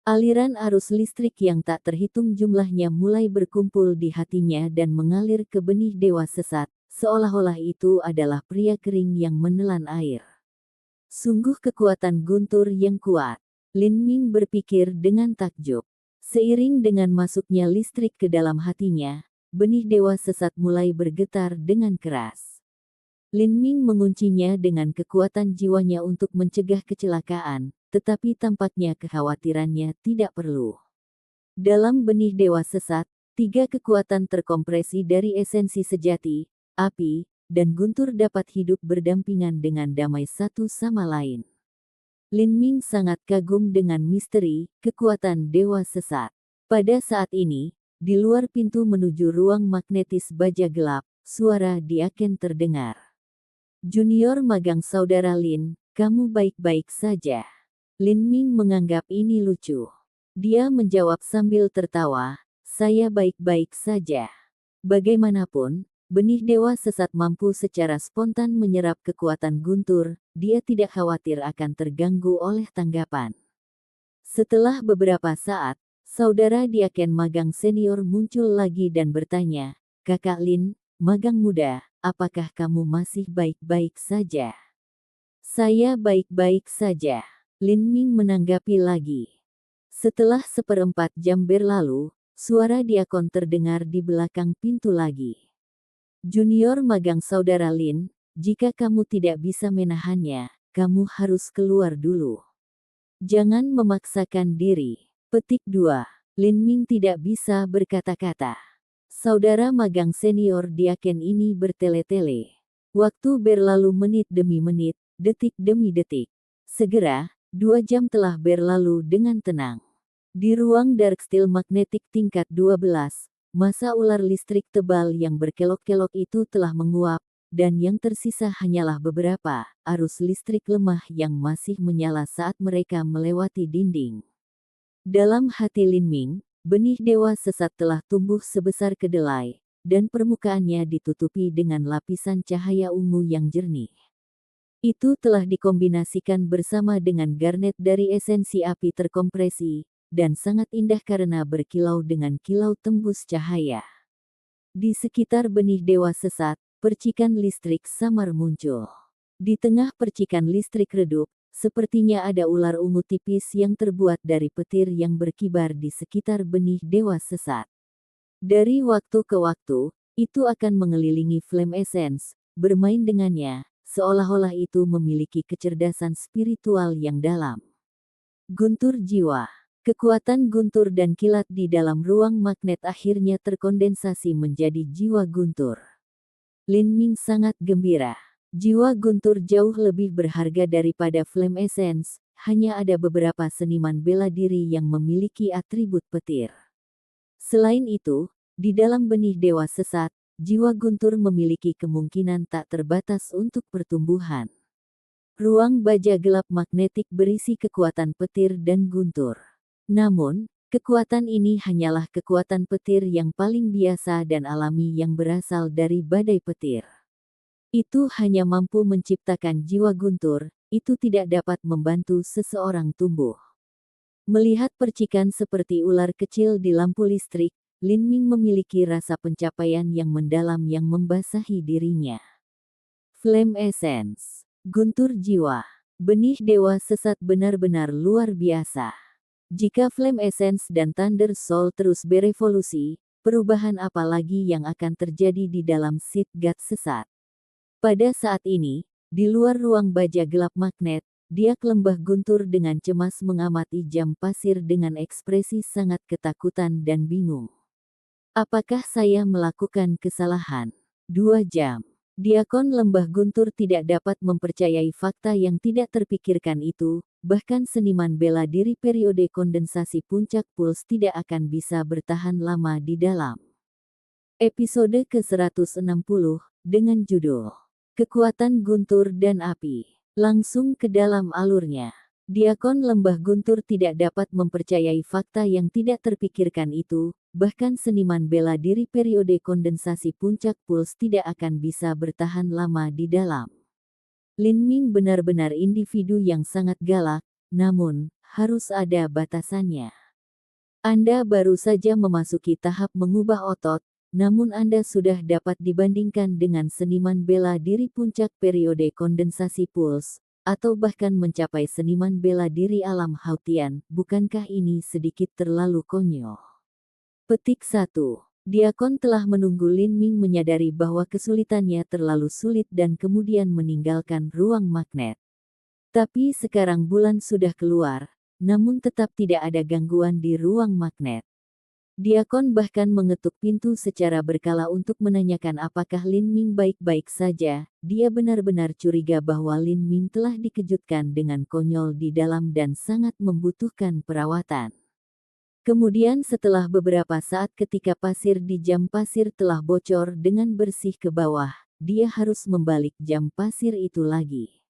Aliran arus listrik yang tak terhitung jumlahnya mulai berkumpul di hatinya dan mengalir ke benih dewa sesat, seolah-olah itu adalah pria kering yang menelan air. Sungguh kekuatan guntur yang kuat. Lin Ming berpikir dengan takjub. Seiring dengan masuknya listrik ke dalam hatinya, benih dewa sesat mulai bergetar dengan keras. Lin Ming menguncinya dengan kekuatan jiwanya untuk mencegah kecelakaan, tetapi tampaknya kekhawatirannya tidak perlu. Dalam benih dewa sesat, 3 kekuatan terkompresi dari esensi sejati, api, dan guntur dapat hidup berdampingan dengan damai satu sama lain. Lin Ming sangat kagum dengan misteri kekuatan dewa sesat. Pada saat ini, di luar pintu menuju ruang magnetis baja gelap, suara Diaken terdengar. Junior magang saudara Lin, kamu baik-baik saja. Lin Ming menganggap ini lucu. Dia menjawab sambil tertawa, saya baik-baik saja. Bagaimanapun, benih dewa sesat mampu secara spontan menyerap kekuatan guntur, dia tidak khawatir akan terganggu oleh tanggapan. Setelah beberapa saat, saudara Diaken magang senior muncul lagi dan bertanya, Kakak Lin, magang muda, apakah kamu masih baik-baik saja? Saya baik-baik saja. Lin Ming menanggapi lagi. Setelah 1/4 jam berlalu, suara Diakon terdengar di belakang pintu lagi. Junior magang saudara Lin, jika kamu tidak bisa menahannya, kamu harus keluar dulu. Jangan memaksakan diri. Petik 2. Lin Ming tidak bisa berkata-kata. Saudara magang senior Diaken ini bertele-tele. Waktu berlalu menit demi menit, detik demi detik. Segera, 2 jam telah berlalu dengan tenang. Di ruang Dark Steel magnetik tingkat 12, massa ular listrik tebal yang berkelok-kelok itu telah menguap, dan yang tersisa hanyalah beberapa arus listrik lemah yang masih menyala saat mereka melewati dinding. Dalam hati Lin Ming, benih dewa sesat telah tumbuh sebesar kedelai, dan permukaannya ditutupi dengan lapisan cahaya ungu yang jernih. Itu telah dikombinasikan bersama dengan garnet dari esensi api terkompresi, dan sangat indah karena berkilau dengan kilau tembus cahaya. Di sekitar benih dewa sesat, percikan listrik samar muncul. Di tengah percikan listrik redup, sepertinya ada ular ungu tipis yang terbuat dari petir yang berkibar di sekitar benih dewa sesat. Dari waktu ke waktu, itu akan mengelilingi flame essence, bermain dengannya, seolah-olah itu memiliki kecerdasan spiritual yang dalam. Guntur jiwa. Kekuatan guntur dan kilat di dalam ruang magnet akhirnya terkondensasi menjadi jiwa guntur. Lin Ming sangat gembira. Jiwa guntur jauh lebih berharga daripada flame essence, hanya ada beberapa seniman bela diri yang memiliki atribut petir. Selain itu, di dalam benih dewa sesat, jiwa guntur memiliki kemungkinan tak terbatas untuk pertumbuhan. Ruang baja gelap magnetik berisi kekuatan petir dan guntur. Namun, kekuatan ini hanyalah kekuatan petir yang paling biasa dan alami yang berasal dari badai petir. Itu hanya mampu menciptakan jiwa guntur, itu tidak dapat membantu seseorang tumbuh. Melihat percikan seperti ular kecil di lampu listrik, Lin Ming memiliki rasa pencapaian yang mendalam yang membasahi dirinya. Flame Essence. Guntur jiwa. Benih dewa sesat benar-benar luar biasa. Jika Flame Essence dan Thunder Soul terus berevolusi, perubahan apa lagi yang akan terjadi di dalam Seed God sesat? Pada saat ini, di luar ruang baja gelap magnet, Diak lembah guntur dengan cemas mengamati jam pasir dengan ekspresi sangat ketakutan dan bingung. Apakah saya melakukan kesalahan? 2 jam. Diakon lembah guntur tidak dapat mempercayai fakta yang tidak terpikirkan itu, bahkan seniman bela diri periode kondensasi puncak puls tidak akan bisa bertahan lama di dalam. Episode ke-160, dengan judul Kekuatan Guntur dan Api. Langsung ke dalam alurnya. Diakon lembah guntur tidak dapat mempercayai fakta yang tidak terpikirkan itu, bahkan seniman bela diri periode kondensasi puncak puls tidak akan bisa bertahan lama di dalam. Lin Ming benar-benar individu yang sangat galak, namun, harus ada batasannya. Anda baru saja memasuki tahap mengubah otot, namun Anda sudah dapat dibandingkan dengan seniman bela diri puncak periode kondensasi puls, atau bahkan mencapai seniman bela diri alam Hautian. Bukankah ini sedikit terlalu konyol? Petik 1. Diakon telah menunggu Lin Ming menyadari bahwa kesulitannya terlalu sulit dan kemudian meninggalkan ruang magnet. Tapi sekarang bulan sudah keluar, namun tetap tidak ada gangguan di ruang magnet. Diakon bahkan mengetuk pintu secara berkala untuk menanyakan apakah Lin Ming baik-baik saja. Dia benar-benar curiga bahwa Lin Ming telah dikejutkan dengan konyol di dalam dan sangat membutuhkan perawatan. Kemudian setelah beberapa saat ketika pasir di jam pasir telah bocor dengan bersih ke bawah, dia harus membalik jam pasir itu lagi.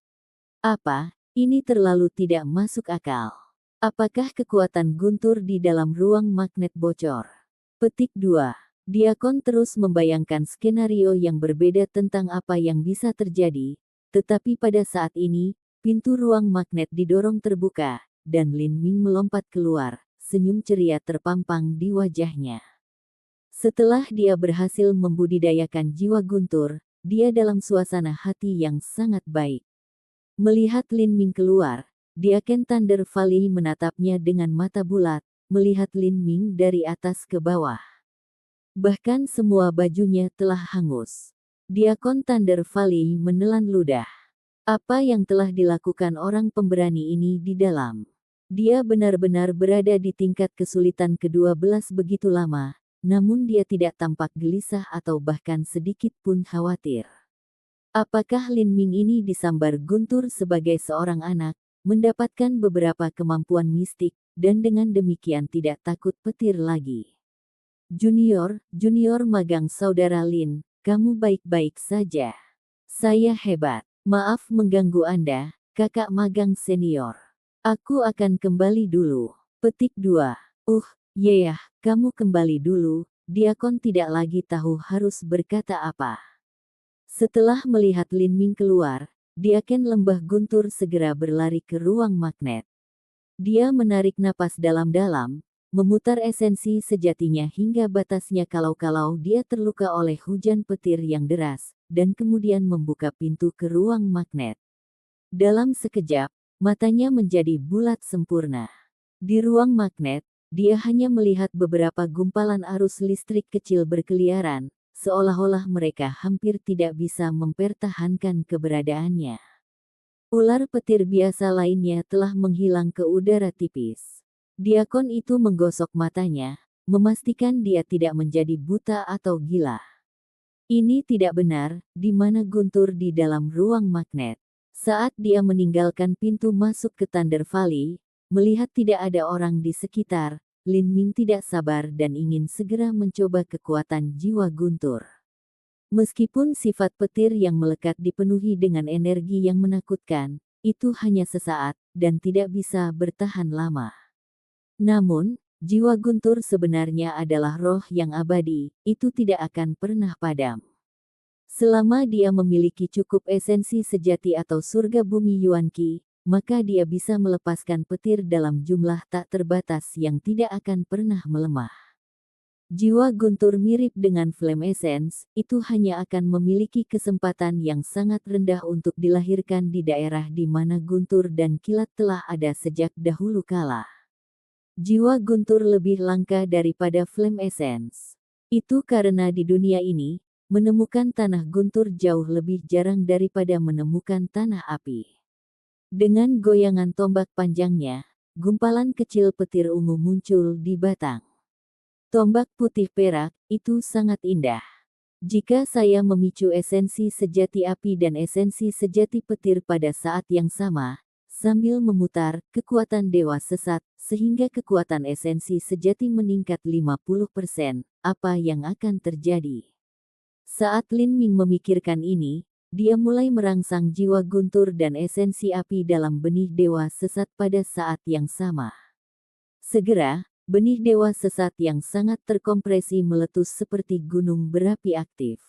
Apa? Ini terlalu tidak masuk akal. Apakah kekuatan guntur di dalam ruang magnet bocor? Petik 2. Diakon terus membayangkan skenario yang berbeda tentang apa yang bisa terjadi, tetapi pada saat ini, pintu ruang magnet didorong terbuka, dan Lin Ming melompat keluar. Senyum ceria terpampang di wajahnya. Setelah dia berhasil membudidayakan jiwa guntur, dia dalam suasana hati yang sangat baik. Melihat Lin Ming keluar, Diaken Thunder Valley menatapnya dengan mata bulat, melihat Lin Ming dari atas ke bawah. Bahkan semua bajunya telah hangus. Diakon Thunder Valley menelan ludah. Apa yang telah dilakukan orang pemberani ini di dalam? Dia benar-benar berada di tingkat kesulitan ke-12 begitu lama, namun dia tidak tampak gelisah atau bahkan sedikit pun khawatir. Apakah Lin Ming ini disambar guntur sebagai seorang anak, mendapatkan beberapa kemampuan mistik, dan dengan demikian tidak takut petir lagi? Junior magang saudara Lin, kamu baik-baik saja. Saya hebat. Maaf mengganggu Anda, kakak magang senior. Aku akan kembali dulu. Petik 2. Kamu kembali dulu. Diakon tidak lagi tahu harus berkata apa. Setelah melihat Lin Ming keluar, Diaken Lembah Guntur segera berlari ke ruang magnet. Dia menarik napas dalam-dalam, memutar esensi sejatinya hingga batasnya kalau-kalau dia terluka oleh hujan petir yang deras, dan kemudian membuka pintu ke ruang magnet. Dalam sekejap, matanya menjadi bulat sempurna. Di ruang magnet, dia hanya melihat beberapa gumpalan arus listrik kecil berkeliaran, seolah-olah mereka hampir tidak bisa mempertahankan keberadaannya. Ular petir biasa lainnya telah menghilang ke udara tipis. Diakon itu menggosok matanya, memastikan dia tidak menjadi buta atau gila. Ini tidak benar, di mana guntur di dalam ruang magnet. Saat dia meninggalkan pintu masuk ke Thunder Valley, melihat tidak ada orang di sekitar, Lin Ming tidak sabar dan ingin segera mencoba kekuatan jiwa guntur. Meskipun sifat petir yang melekat dipenuhi dengan energi yang menakutkan, itu hanya sesaat, dan tidak bisa bertahan lama. Namun, jiwa guntur sebenarnya adalah roh yang abadi, itu tidak akan pernah padam. Selama dia memiliki cukup esensi sejati atau surga bumi Yuan-Qi, maka dia bisa melepaskan petir dalam jumlah tak terbatas yang tidak akan pernah melemah. Jiwa guntur mirip dengan flame essence, itu hanya akan memiliki kesempatan yang sangat rendah untuk dilahirkan di daerah di mana guntur dan kilat telah ada sejak dahulu kala. Jiwa guntur lebih langka daripada flame essence. Itu karena di dunia ini, menemukan tanah guntur jauh lebih jarang daripada menemukan tanah api. Dengan goyangan tombak panjangnya, gumpalan kecil petir ungu muncul di batang. Tombak putih perak, itu sangat indah. Jika saya memicu esensi sejati api dan esensi sejati petir pada saat yang sama, sambil memutar kekuatan dewa sesat, sehingga kekuatan esensi sejati meningkat 50%, apa yang akan terjadi? Saat Lin Ming memikirkan ini, dia mulai merangsang jiwa guntur dan esensi api dalam benih dewa sesat pada saat yang sama. Segera, benih dewa sesat yang sangat terkompresi meletus seperti gunung berapi aktif.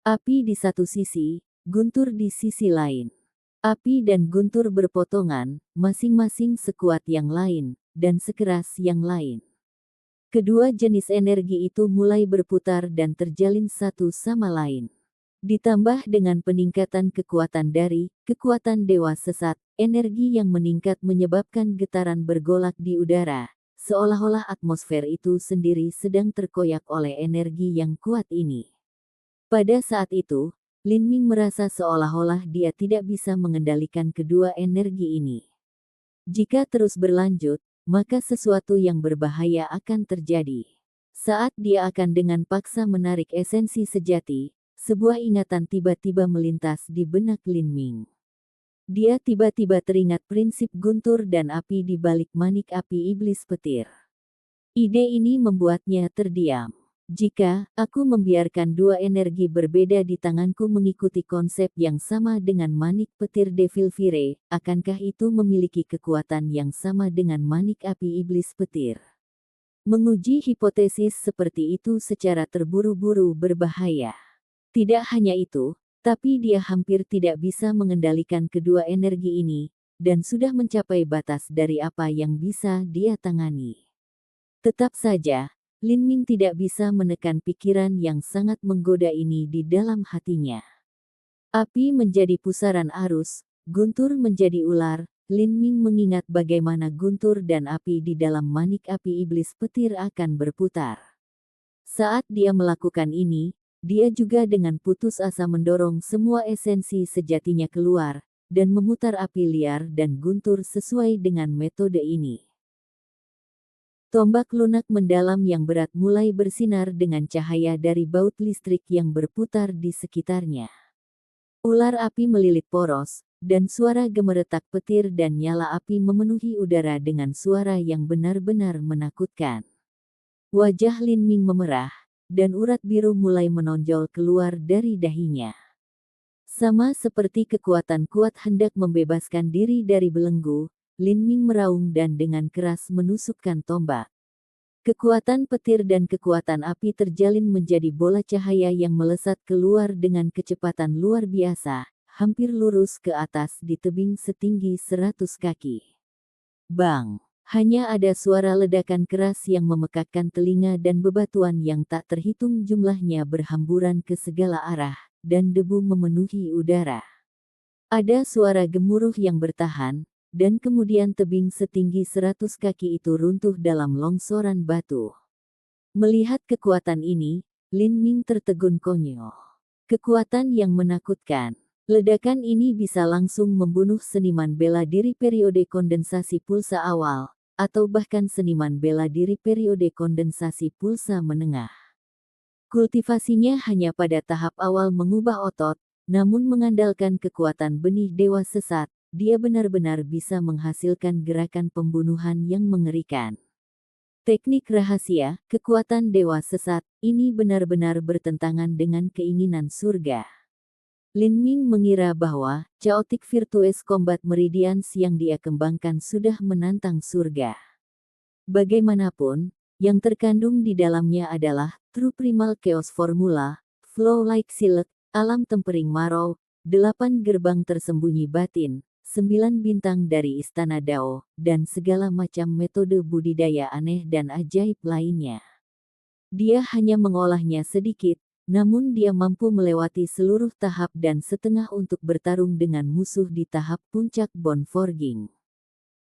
Api di satu sisi, guntur di sisi lain. Api dan guntur berpotongan, masing-masing sekuat yang lain, dan sekeras yang lain. Kedua jenis energi itu mulai berputar dan terjalin satu sama lain. Ditambah dengan peningkatan kekuatan dari kekuatan dewa sesat, energi yang meningkat menyebabkan getaran bergolak di udara, seolah-olah atmosfer itu sendiri sedang terkoyak oleh energi yang kuat ini. Pada saat itu, Lin Ming merasa seolah-olah dia tidak bisa mengendalikan kedua energi ini. Jika terus berlanjut, maka sesuatu yang berbahaya akan terjadi. Saat dia akan dengan paksa menarik esensi sejati, sebuah ingatan tiba-tiba melintas di benak Lin Ming. Dia tiba-tiba teringat prinsip guntur dan api di balik manik api iblis petir. Ide ini membuatnya terdiam. Jika aku membiarkan dua energi berbeda di tanganku mengikuti konsep yang sama dengan manik petir Devil Fire, akankah itu memiliki kekuatan yang sama dengan manik api iblis petir? Menguji hipotesis seperti itu secara terburu-buru berbahaya. Tidak hanya itu, tapi dia hampir tidak bisa mengendalikan kedua energi ini, dan sudah mencapai batas dari apa yang bisa dia tangani. Tetap saja, Lin Ming tidak bisa menekan pikiran yang sangat menggoda ini di dalam hatinya. Api menjadi pusaran arus, guntur menjadi ular. Lin Ming mengingat bagaimana guntur dan api di dalam manik api iblis petir akan berputar. Saat dia melakukan ini, dia juga dengan putus asa mendorong semua esensi sejatinya keluar, dan memutar api liar dan guntur sesuai dengan metode ini. Tombak lunak mendalam yang berat mulai bersinar dengan cahaya dari baut listrik yang berputar di sekitarnya. Ular api melilit poros, dan suara gemeretak petir dan nyala api memenuhi udara dengan suara yang benar-benar menakutkan. Wajah Lin Ming memerah, dan urat biru mulai menonjol keluar dari dahinya. Sama seperti kekuatan kuat hendak membebaskan diri dari belenggu, Lin Ming meraung dan dengan keras menusukkan tombak. Kekuatan petir dan kekuatan api terjalin menjadi bola cahaya yang melesat keluar dengan kecepatan luar biasa, hampir lurus ke atas di tebing setinggi 100 kaki. Bang! Hanya ada suara ledakan keras yang memekakkan telinga dan bebatuan yang tak terhitung jumlahnya berhamburan ke segala arah, dan debu memenuhi udara. Ada suara gemuruh yang bertahan, dan kemudian tebing setinggi 100 kaki itu runtuh dalam longsoran batu. Melihat kekuatan ini, Lin Ming tertegun konyol. Kekuatan yang menakutkan. Ledakan ini bisa langsung membunuh seniman bela diri periode kondensasi pulsa awal, atau bahkan seniman bela diri periode kondensasi pulsa menengah. Kultivasinya hanya pada tahap awal mengubah otot, namun mengandalkan kekuatan benih dewa sesat, dia benar-benar bisa menghasilkan gerakan pembunuhan yang mengerikan. Teknik rahasia, kekuatan dewa sesat, ini benar-benar bertentangan dengan keinginan surga. Lin Ming mengira bahwa Chaotic Virtuous Combat Meridians yang dia kembangkan sudah menantang surga. Bagaimanapun, yang terkandung di dalamnya adalah True Primal Chaos Formula, Flow Like Silk, Alam Tempering Marrow, 8 gerbang tersembunyi batin, 9 bintang dari Istana Dao, dan segala macam metode budidaya aneh dan ajaib lainnya. Dia hanya mengolahnya sedikit, namun dia mampu melewati seluruh tahap dan setengah untuk bertarung dengan musuh di tahap puncak Bone Forging.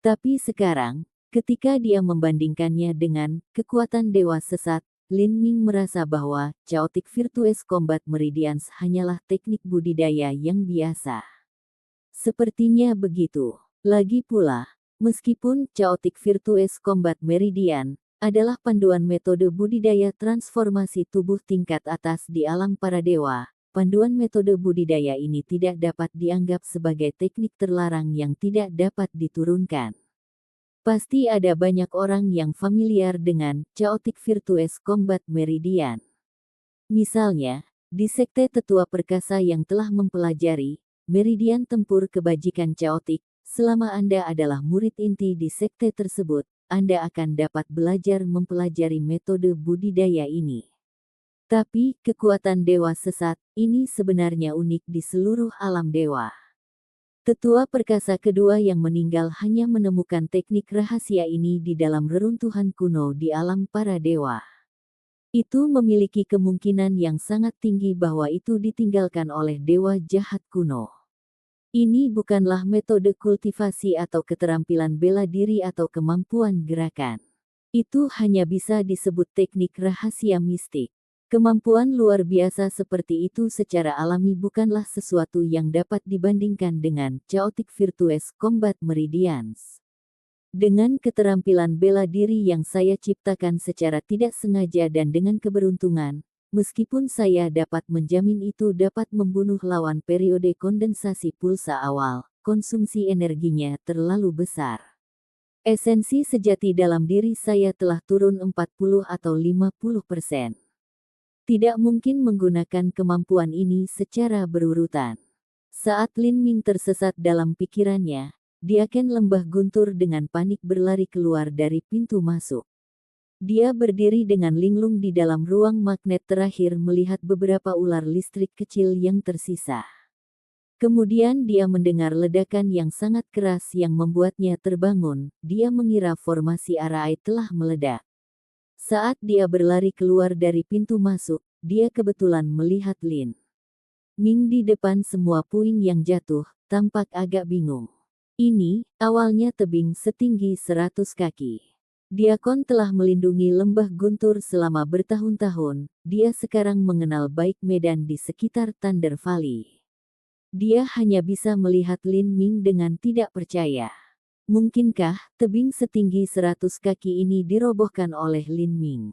Tapi sekarang, ketika dia membandingkannya dengan kekuatan dewa sesat, Lin Ming merasa bahwa Chaotic Virtuous Combat Meridians hanyalah teknik budidaya yang biasa. Sepertinya begitu. Lagi pula, meskipun Chaotic Virtuous Combat Meridian adalah panduan metode budidaya transformasi tubuh tingkat atas di alam para dewa, panduan metode budidaya ini tidak dapat dianggap sebagai teknik terlarang yang tidak dapat diturunkan. Pasti ada banyak orang yang familiar dengan Chaotic Virtuous Combat Meridian. Misalnya, di Sekte Tetua Perkasa yang telah mempelajari Meridian Tempur Kebajikan Chaotic, selama Anda adalah murid inti di sekte tersebut, Anda akan dapat belajar mempelajari metode budidaya ini. Tapi, kekuatan dewa sesat, ini sebenarnya unik di seluruh alam dewa. Tetua Perkasa kedua yang meninggal hanya menemukan teknik rahasia ini di dalam reruntuhan kuno di alam para dewa. Itu memiliki kemungkinan yang sangat tinggi bahwa itu ditinggalkan oleh dewa jahat kuno. Ini bukanlah metode kultivasi atau keterampilan bela diri atau kemampuan gerakan. Itu hanya bisa disebut teknik rahasia mistik. Kemampuan luar biasa seperti itu secara alami bukanlah sesuatu yang dapat dibandingkan dengan Chaotic Virtuous Combat Meridians. Dengan keterampilan bela diri yang saya ciptakan secara tidak sengaja dan dengan keberuntungan, meskipun saya dapat menjamin itu dapat membunuh lawan periode kondensasi pulsa awal, konsumsi energinya terlalu besar. Esensi sejati dalam diri saya telah turun 40 atau 50%. Tidak mungkin menggunakan kemampuan ini secara berurutan. Saat Lin Ming tersesat dalam pikirannya, Diaken Lembah Guntur dengan panik berlari keluar dari pintu masuk. Dia berdiri dengan linglung di dalam ruang magnet terakhir melihat beberapa ular listrik kecil yang tersisa. Kemudian dia mendengar ledakan yang sangat keras yang membuatnya terbangun. Dia mengira formasi Arai telah meledak. Saat dia berlari keluar dari pintu masuk, dia kebetulan melihat Lin Ming di depan semua puing yang jatuh, tampak agak bingung. Ini, awalnya tebing setinggi 100 kaki. Diakon telah melindungi lembah Guntur selama bertahun-tahun, dia sekarang mengenal baik medan di sekitar Thunder Valley. Dia hanya bisa melihat Lin Ming dengan tidak percaya. Mungkinkah tebing setinggi 100 kaki ini dirobohkan oleh Lin Ming?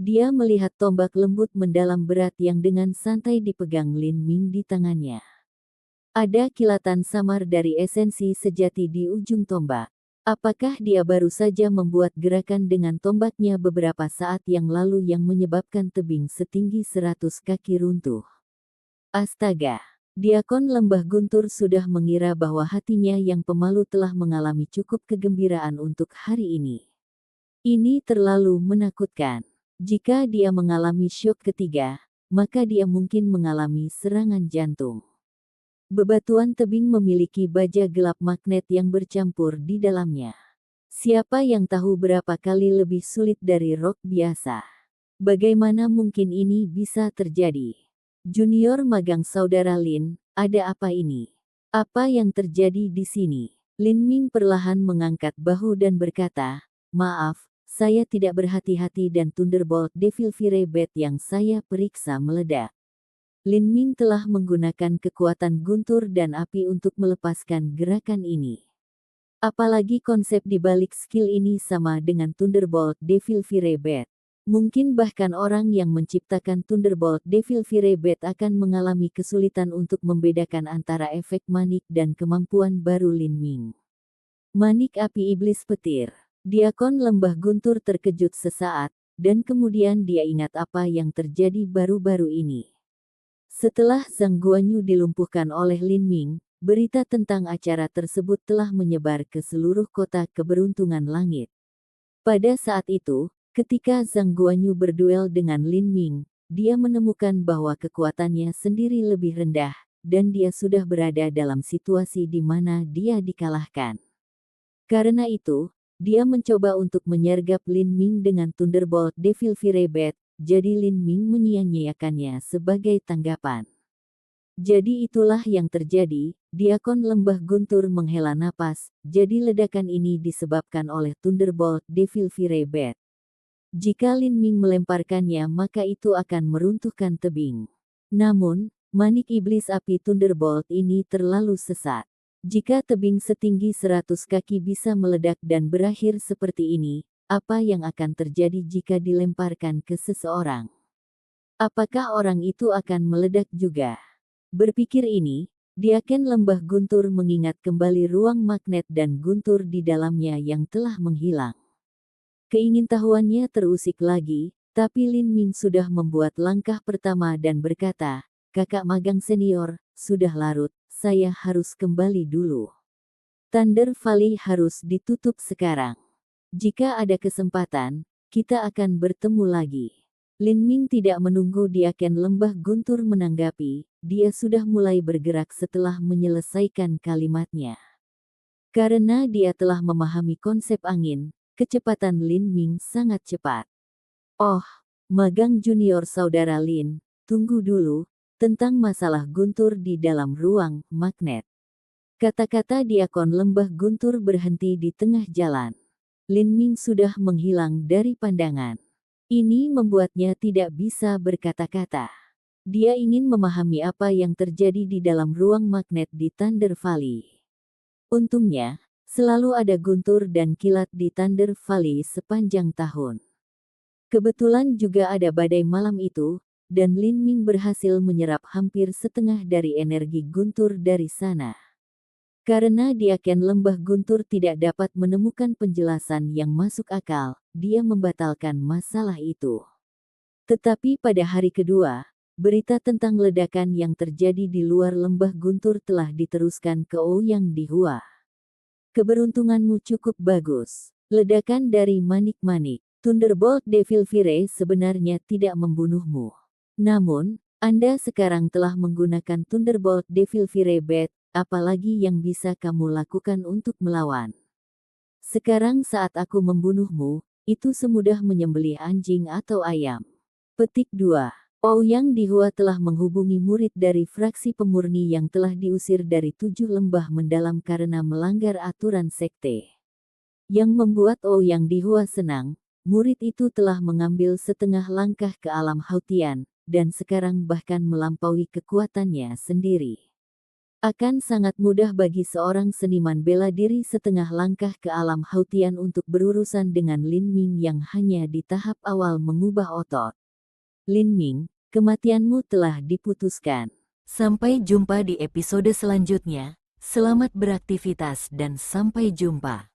Dia melihat tombak lembut mendalam berat yang dengan santai dipegang Lin Ming di tangannya. Ada kilatan samar dari esensi sejati di ujung tombak. Apakah dia baru saja membuat gerakan dengan tombaknya beberapa saat yang lalu yang menyebabkan tebing setinggi 100 kaki runtuh? Astaga! Diakon Lembah Guntur sudah mengira bahwa hatinya yang pemalu telah mengalami cukup kegembiraan untuk hari ini. Ini terlalu menakutkan. Jika dia mengalami syok ketiga, maka dia mungkin mengalami serangan jantung. Bebatuan tebing memiliki baja gelap magnet yang bercampur di dalamnya. Siapa yang tahu berapa kali lebih sulit dari rok biasa? Bagaimana mungkin ini bisa terjadi? Junior magang saudara Lin, ada apa ini? Apa yang terjadi di sini? Lin Ming perlahan mengangkat bahu dan berkata, maaf, saya tidak berhati-hati dan Thunderbolt Devil Fire Bat yang saya periksa meledak. Lin Ming telah menggunakan kekuatan guntur dan api untuk melepaskan gerakan ini. Apalagi konsep di balik skill ini sama dengan Thunderbolt Devil Fire Bat. Mungkin bahkan orang yang menciptakan Thunderbolt Devil Fire Bat akan mengalami kesulitan untuk membedakan antara efek manik dan kemampuan baru Lin Ming. Manik api iblis petir. Diakon Lembah Guntur terkejut sesaat, dan kemudian dia ingat apa yang terjadi baru-baru ini. Setelah Zhang Guanyu dilumpuhkan oleh Lin Ming, berita tentang acara tersebut telah menyebar ke seluruh kota keberuntungan langit. Pada saat itu, ketika Zhang Guanyu berduel dengan Lin Ming, dia menemukan bahwa kekuatannya sendiri lebih rendah, dan dia sudah berada dalam situasi di mana dia dikalahkan. Karena itu, dia mencoba untuk menyergap Lin Ming dengan Thunderbolt Devil Fire Bat, jadi Lin Ming menyia-nyiakannya sebagai tanggapan. Jadi itulah yang terjadi, Diakon Lembah Guntur menghela napas, jadi ledakan ini disebabkan oleh Thunderbolt Devil Fire Bat. Jika Lin Ming melemparkannya maka itu akan meruntuhkan tebing. Namun, manik iblis api Thunderbolt ini terlalu sesat. Jika tebing setinggi 100 kaki bisa meledak dan berakhir seperti ini, apa yang akan terjadi jika dilemparkan ke seseorang? Apakah orang itu akan meledak juga? Berpikir ini, Diaken Lembah Guntur mengingat kembali ruang magnet dan guntur di dalamnya yang telah menghilang. Keingintahuannya terusik lagi, tapi Lin Ming sudah membuat langkah pertama dan berkata, kakak magang senior, sudah larut, saya harus kembali dulu. Thunder Valley harus ditutup sekarang. Jika ada kesempatan, kita akan bertemu lagi. Lin Ming tidak menunggu Diaken Lembah Guntur menanggapi, dia sudah mulai bergerak setelah menyelesaikan kalimatnya. Karena dia telah memahami konsep angin, kecepatan Lin Ming sangat cepat. Oh, magang junior saudara Lin, tunggu dulu, tentang masalah guntur di dalam ruang magnet. Kata-kata Diakon Lembah Guntur berhenti di tengah jalan. Lin Ming sudah menghilang dari pandangan. Ini membuatnya tidak bisa berkata-kata. Dia ingin memahami apa yang terjadi di dalam ruang magnet di Thunder Valley. Untungnya, selalu ada guntur dan kilat di Thunder Valley sepanjang tahun. Kebetulan juga ada badai malam itu, dan Lin Ming berhasil menyerap hampir setengah dari energi guntur dari sana. Karena diaken lembah guntur tidak dapat menemukan penjelasan yang masuk akal, dia membatalkan masalah itu. Tetapi pada hari kedua, berita tentang ledakan yang terjadi di luar lembah guntur telah diteruskan ke Ouyang di Hua. Keberuntunganmu cukup bagus. Ledakan dari manik-manik. Thunderbolt Devil Fire sebenarnya tidak membunuhmu. Namun, Anda sekarang telah menggunakan Thunderbolt Devil Fire Bat, apalagi yang bisa kamu lakukan untuk melawan. Sekarang saat aku membunuhmu, itu semudah menyembelih anjing atau ayam. Petik 2. Ouyang di Hua telah menghubungi murid dari fraksi pemurni yang telah diusir dari 7 lembah mendalam karena melanggar aturan sekte. Yang membuat Ouyang di Hua senang, murid itu telah mengambil setengah langkah ke alam Hautian, dan sekarang bahkan melampaui kekuatannya sendiri. Akan sangat mudah bagi seorang seniman bela diri setengah langkah ke alam Hautian untuk berurusan dengan Lin Ming yang hanya di tahap awal mengubah otot. Lin Ming, kematianmu telah diputuskan. Sampai jumpa di episode selanjutnya. Selamat beraktivitas dan sampai jumpa.